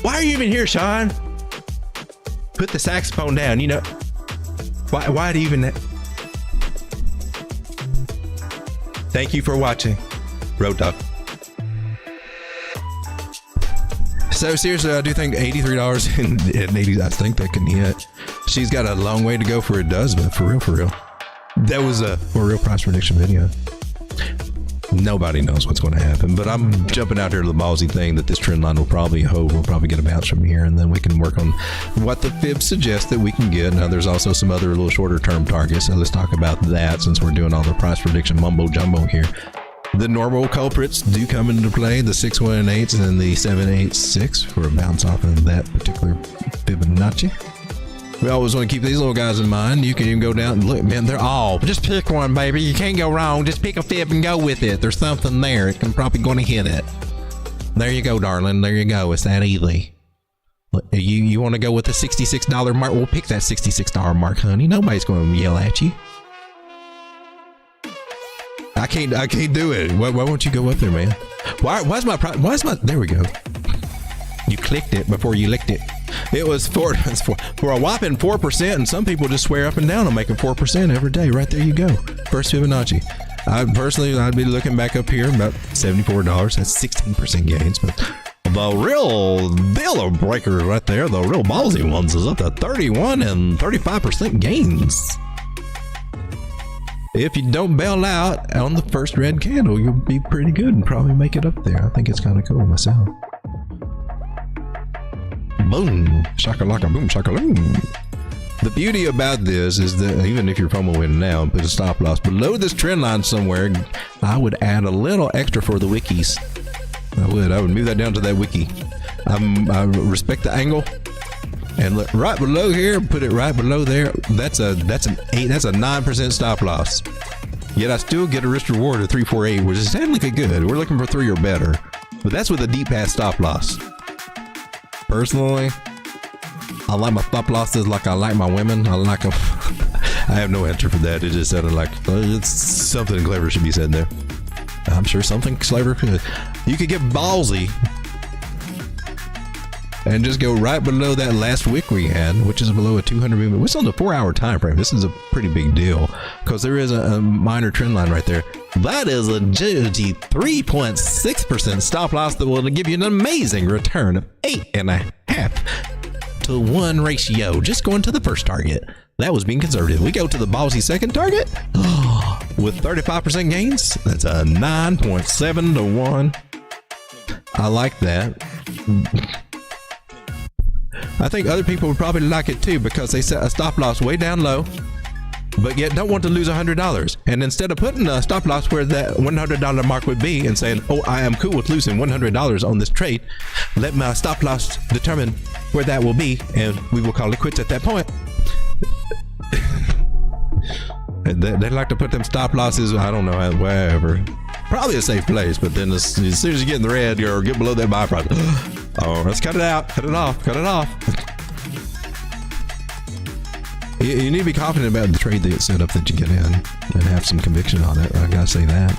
Why are you even here, Sean? Put the saxophone down, you know. Why do you even... Thank you for watching Road Dog. So seriously, I do think $83 and 80. I think that can hit. She's got a long way to go for it does, but for real, that was a real price prediction video. Nobody knows what's going to happen, but I'm jumping out here to the ballsy thing that this trend line will probably hold. We'll probably get a bounce from here, and then we can work on what the fib suggests that we can get. Now, there's also some other little shorter term targets, so let's talk about that since we're doing all the price prediction mumbo jumbo here. The normal culprits do come into play, the 618s and the 786 for a bounce off of that particular Fibonacci. We always want to keep these little guys in mind. You can even go down and look, man, they're all, just pick one, baby. You can't go wrong. Just pick a fib and go with it. There's something there. It can probably going to hit it. There you go, darling. There you go. It's that easy. You want to go with the $66 mark? We'll pick that $66 mark, honey. Nobody's going to yell at you. I can't do it. Why won't you go up there, man? Why's my, there we go. You clicked it before you licked it. It was for a whopping 4%, and some people just swear up and down on making 4% every day. Right there you go. First Fibonacci. I'd be looking back up here about $74. That's 16% gains, but the real dealer breakers right there, the real ballsy ones, is up to 31 and 35% gains. If you don't bail out on the first red candle, you'll be pretty good and probably make it up there. I think it's kind of cool myself. Boom, shakalaka, boom, shakaloom. The beauty about this is that even if you're promoing now and put a stop loss below this trend line somewhere, I would add a little extra for the wikis. I would move that down to that wiki. I respect the angle, and look right below here, put it right below there. That's a 9% stop loss. Yet I still get a risk reward of 348, which is technically good. We're looking for 3 or better, but that's with a deep pass stop loss. Personally, I like my stop losses like I like my women. I like them. I have no answer for that. It just sounded like it's something clever should be said there. I'm sure something clever could. You could get ballsy and just go right below that last wick we had, which is below a 200 movement. We're still on a 4-hour time frame. This is a pretty big deal because there is a minor trend line right there. That is a juicy 3.6% stop loss that will give you an amazing return of 8.5-to-1 ratio. Just going to the first target. That was being conservative. We go to the ballsy second target with 35% gains. That's a 9.7-to-1. I like that. I think other people would probably like it too because they set a stop loss way down low, but yet don't want to lose $100. And instead of putting a stop loss where that $100 mark would be and saying, oh, I am cool with losing $100 on this trade, let my stop loss determine where that will be, and we will call it quits at that point. They like to put them stop losses, I don't know, wherever. Probably a safe place, but then as soon as you get in the red or get below that buy price, oh, let's cut it out, cut it off. You need to be confident about the trade that you set up that you get in and have some conviction on it. I gotta say that.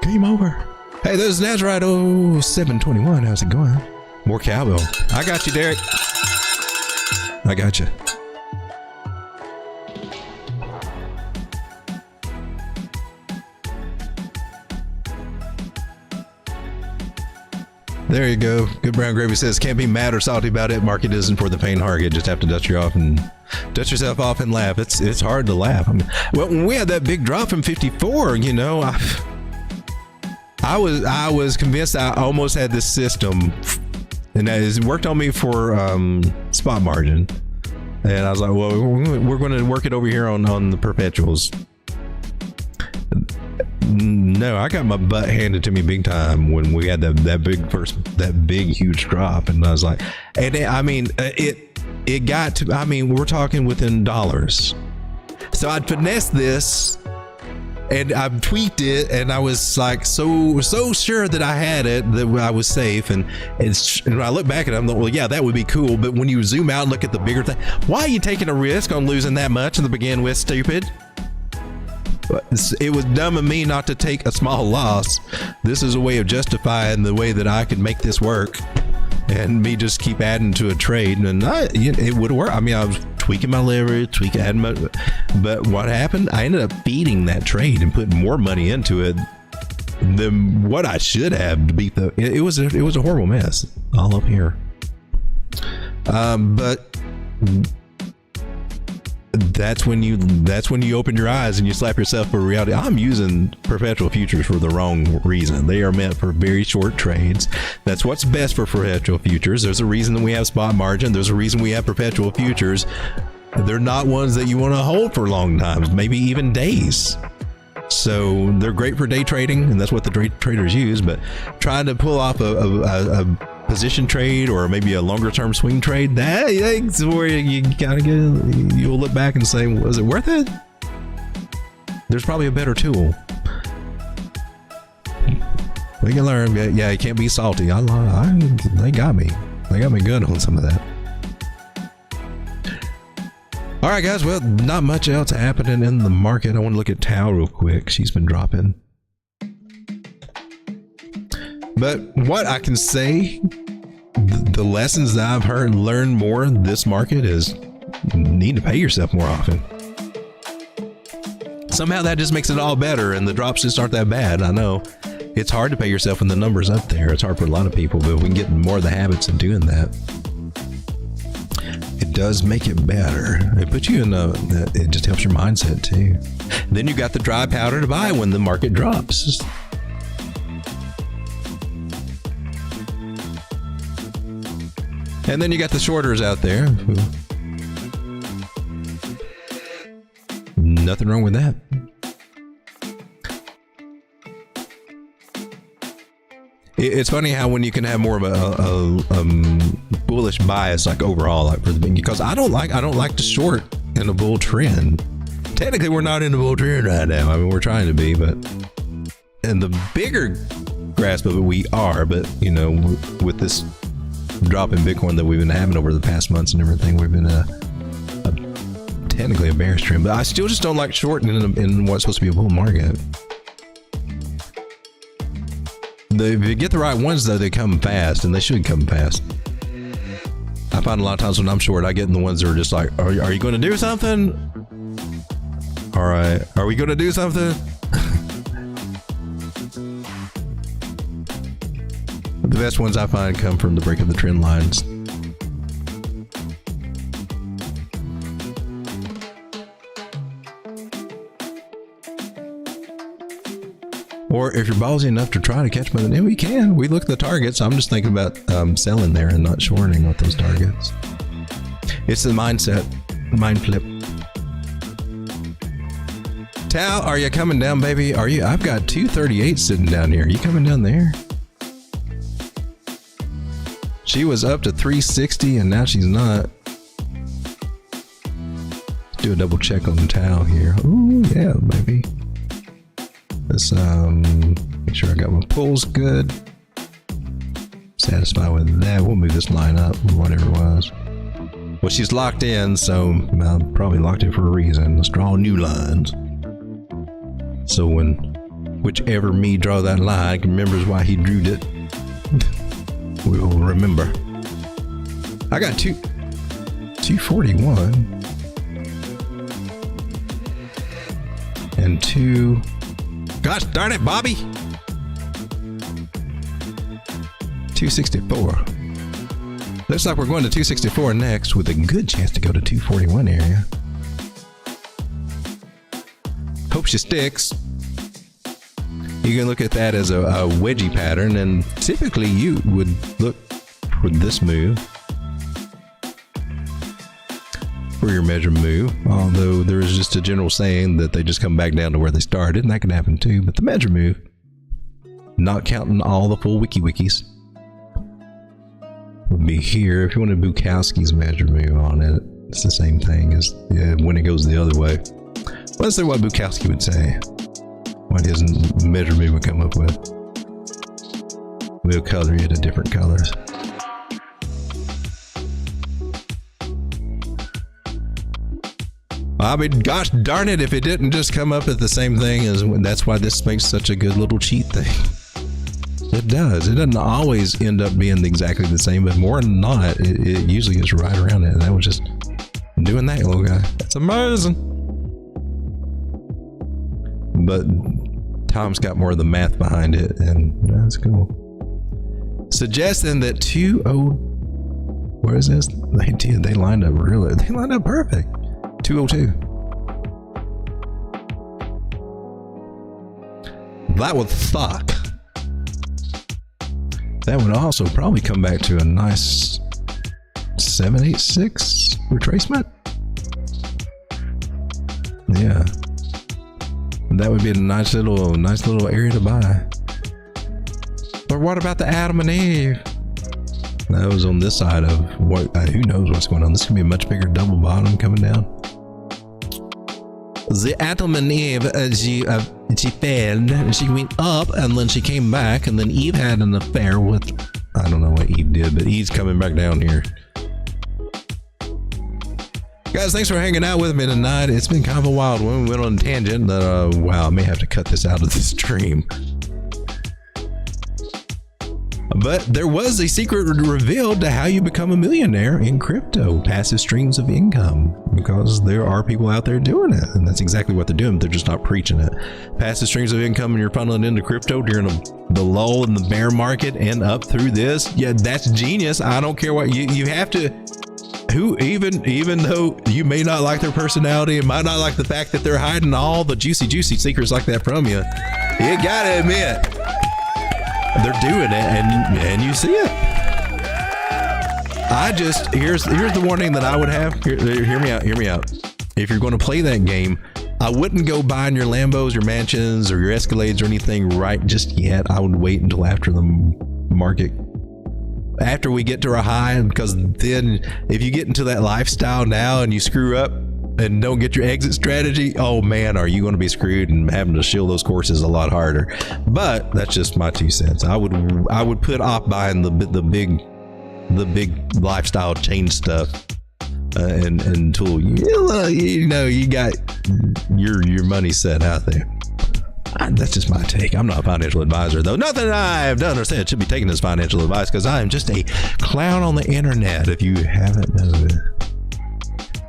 Game over. Hey, there's Nazarite 0721. How's it going? More cowbell. I got you, Derek. I got you. There you go. Good Brown Gravy says, can't be mad or salty about it. Market isn't for the faint-hearted. Just have to dust yourself off and laugh. It's hard to laugh. I mean, well, when we had that big drop from 54, you know, I was convinced I almost had this system, and that has worked on me for spot margin. And I was like, well, we're going to work it over here on the perpetuals. No, I got my butt handed to me big time when we had that big huge drop, and I was like, and I mean, it got to, I mean, we're talking within dollars. So I'd finessed this, and I've tweaked it, and I was like so sure that I had it, that I was safe, and when I look back at it, I'm like, well, yeah, that would be cool, but when you zoom out and look at the bigger thing, why are you taking a risk on losing that much to begin with, stupid? It was dumb of me not to take a small loss. This is a way of justifying the way that I could make this work, and me just keep adding to a trade, and it would work. I mean, I was tweaking my leverage, but what happened? I ended up feeding that trade and putting more money into it than what I should have to beat the. It was a horrible mess all up here. But that's when you open your eyes and you slap yourself for reality. I'm using perpetual futures for the wrong reason. They are meant for very short trades. That's what's best for perpetual futures. There's a reason that we have spot margin. There's a reason we have perpetual futures. They're not ones that you want to hold for long times, maybe even days. So they're great for day trading, and that's what the traders use. But trying to pull off a position trade or maybe a longer term swing trade, that's where you gotta get. You'll look back and say, was it worth it? There's probably a better tool. We can learn. Yeah, you can't be salty. They got me. They got me good on some of that. All right, guys. Well, not much else happening in the market. I want to look at Tao real quick. She's been dropping. But what I can say, the lessons that I've learned more in this market is need to pay yourself more often. Somehow that just makes it all better, and the drops just aren't that bad. I know it's hard to pay yourself when the number's up there. It's hard for a lot of people, but if we can get more of the habits of doing that, it does make it better. It puts you in it just helps your mindset too. Then you got the dry powder to buy when the market drops. And then you got the shorters out there. Nothing wrong with that. It's funny how when you can have more of a bullish bias, like overall, like for the because I don't like to short in a bull trend. Technically, we're not in a bull trend right now. I mean, we're trying to be, but in the bigger grasp of it, we are. But you know, with this drop in Bitcoin that we've been having over the past months and everything, we've been technically a bearish trend. But I still just don't like shorting in what's supposed to be a bull market. If you get the right ones, though, they come fast, and they should come fast. I find a lot of times when I'm short, I get in the ones that are just like, are you going to do something? All right, are we going to do something? The best ones I find come from the break of the trend lines. Or if you're ballsy enough to try to catch them, then we can. We look at the targets. I'm just thinking about selling there and not shorting with those targets. It's the mindset, mind flip. Tao, are you coming down, baby? Are you? I've got 238 sitting down here. Are you coming down there? She was up to 360 and now she's not. Let's do a double check on the Tao here. Ooh, yeah, baby. Let's make sure I got my pulls good. Satisfied with that. We'll move this line up, whatever it was. Well, she's locked in, so I'm probably locked in for a reason. Let's draw new lines. So when whichever me draw that line remembers why he drew it, we will remember. I got 241 and 2. Gosh darn it, Bobby! 264. Looks like we're going to 264 next with a good chance to go to 241 area. Hope she sticks. You can look at that as a wedgie pattern, and typically you would look for this move for your measure move, although there is just a general saying that they just come back down to where they started, and that can happen too. But the measure move, not counting all the full wikis, would be here. If you wanted Bukowski's measure move on it, it's the same thing as when it goes the other way. Let's see what Bukowski would say. What his measure move would come up with. We'll color it in different colors. I mean, gosh darn it, if it didn't just come up at the same thing as that's why this makes such a good little cheat thing. It does. It doesn't always end up being exactly the same, but more than not, it usually is right around it. And that was just doing that, little guy. That's amazing. But Tom's got more of the math behind it, and that's cool. Suggesting that 20. Where is this? They lined up really. They lined up perfect. 202. That would fuck. That would also probably come back to a nice 786 retracement. Yeah. That would be a nice little area to buy. But what about the Adam and Eve? That was on this side of what? Who knows what's going on? This could be a much bigger double bottom coming down. The Adam and Eve, she failed. She went up and then she came back, and then Eve had an affair with. I don't know what Eve did, but Eve's coming back down here. Guys, thanks for hanging out with me tonight. It's been kind of a wild one. We went on a tangent that, wow, I may have to cut this out of the stream. But there was a secret revealed to how you become a millionaire in crypto, passive streams of income, because there are people out there doing it. And that's exactly what they're doing. They're just not preaching it. Passive streams of income, and you're funneling into crypto during the lull in the bear market and up through this. Yeah, that's genius. I don't care what you have to. Even though you may not like their personality and might not like the fact that they're hiding all the juicy secrets like that from you, you gotta admit they're doing it, and you see it. Here's the warning that I would have. Hear me out. If you're going to play that game, I wouldn't go buying your Lambos, your mansions, or your Escalades or anything right just yet. I would wait until after the market. After we get to our high, because then if you get into that lifestyle now and you screw up and don't get your exit strategy, oh man, are you going to be screwed and having to shield those courses a lot harder. But that's just my 2 cents. I would put off buying the big lifestyle change stuff until you got your money set out there. That's just my take. I'm not a financial advisor, though. Nothing I've done or said should be taken as financial advice, because I am just a clown on the internet, if you haven't known it.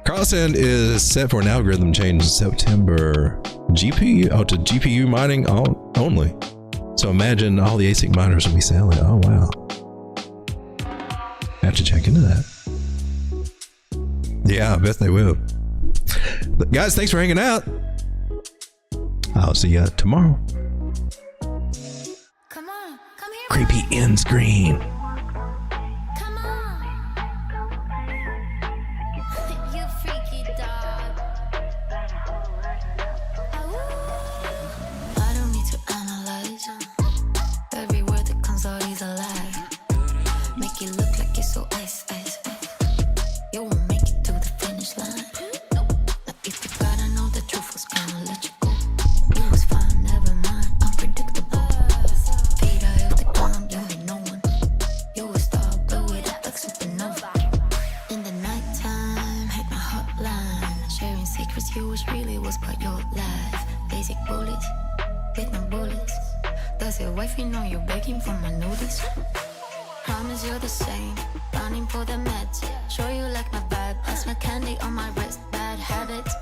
Carlson is set for an algorithm change in September. To GPU mining only. So imagine all the ASIC miners will be selling. Oh, wow. Have to check into that. Yeah, I bet they will. But guys, thanks for hanging out. I'll see you tomorrow. Come on, come here. Creepy end screen. Come on. You freaky dog. I don't need to analyze. Every word that comes out is a lie. Make it look like it's so ice. You won't make it to the finish line. Now if you gotta know the truth, was gonna let you go. It was fine, never mind, unpredictable. Fade eye of the ground, you ain't no one. You a star, blow it up like supernova. In the nighttime, hit my hotline. Sharing secrets, you wish really was part your life. Basic bullets, with no bullets. Does your wifey know you're begging for my notice? Promise you're the same, running for the meds. Show you like my vibe, pass my candy on my wrist. Bad habits.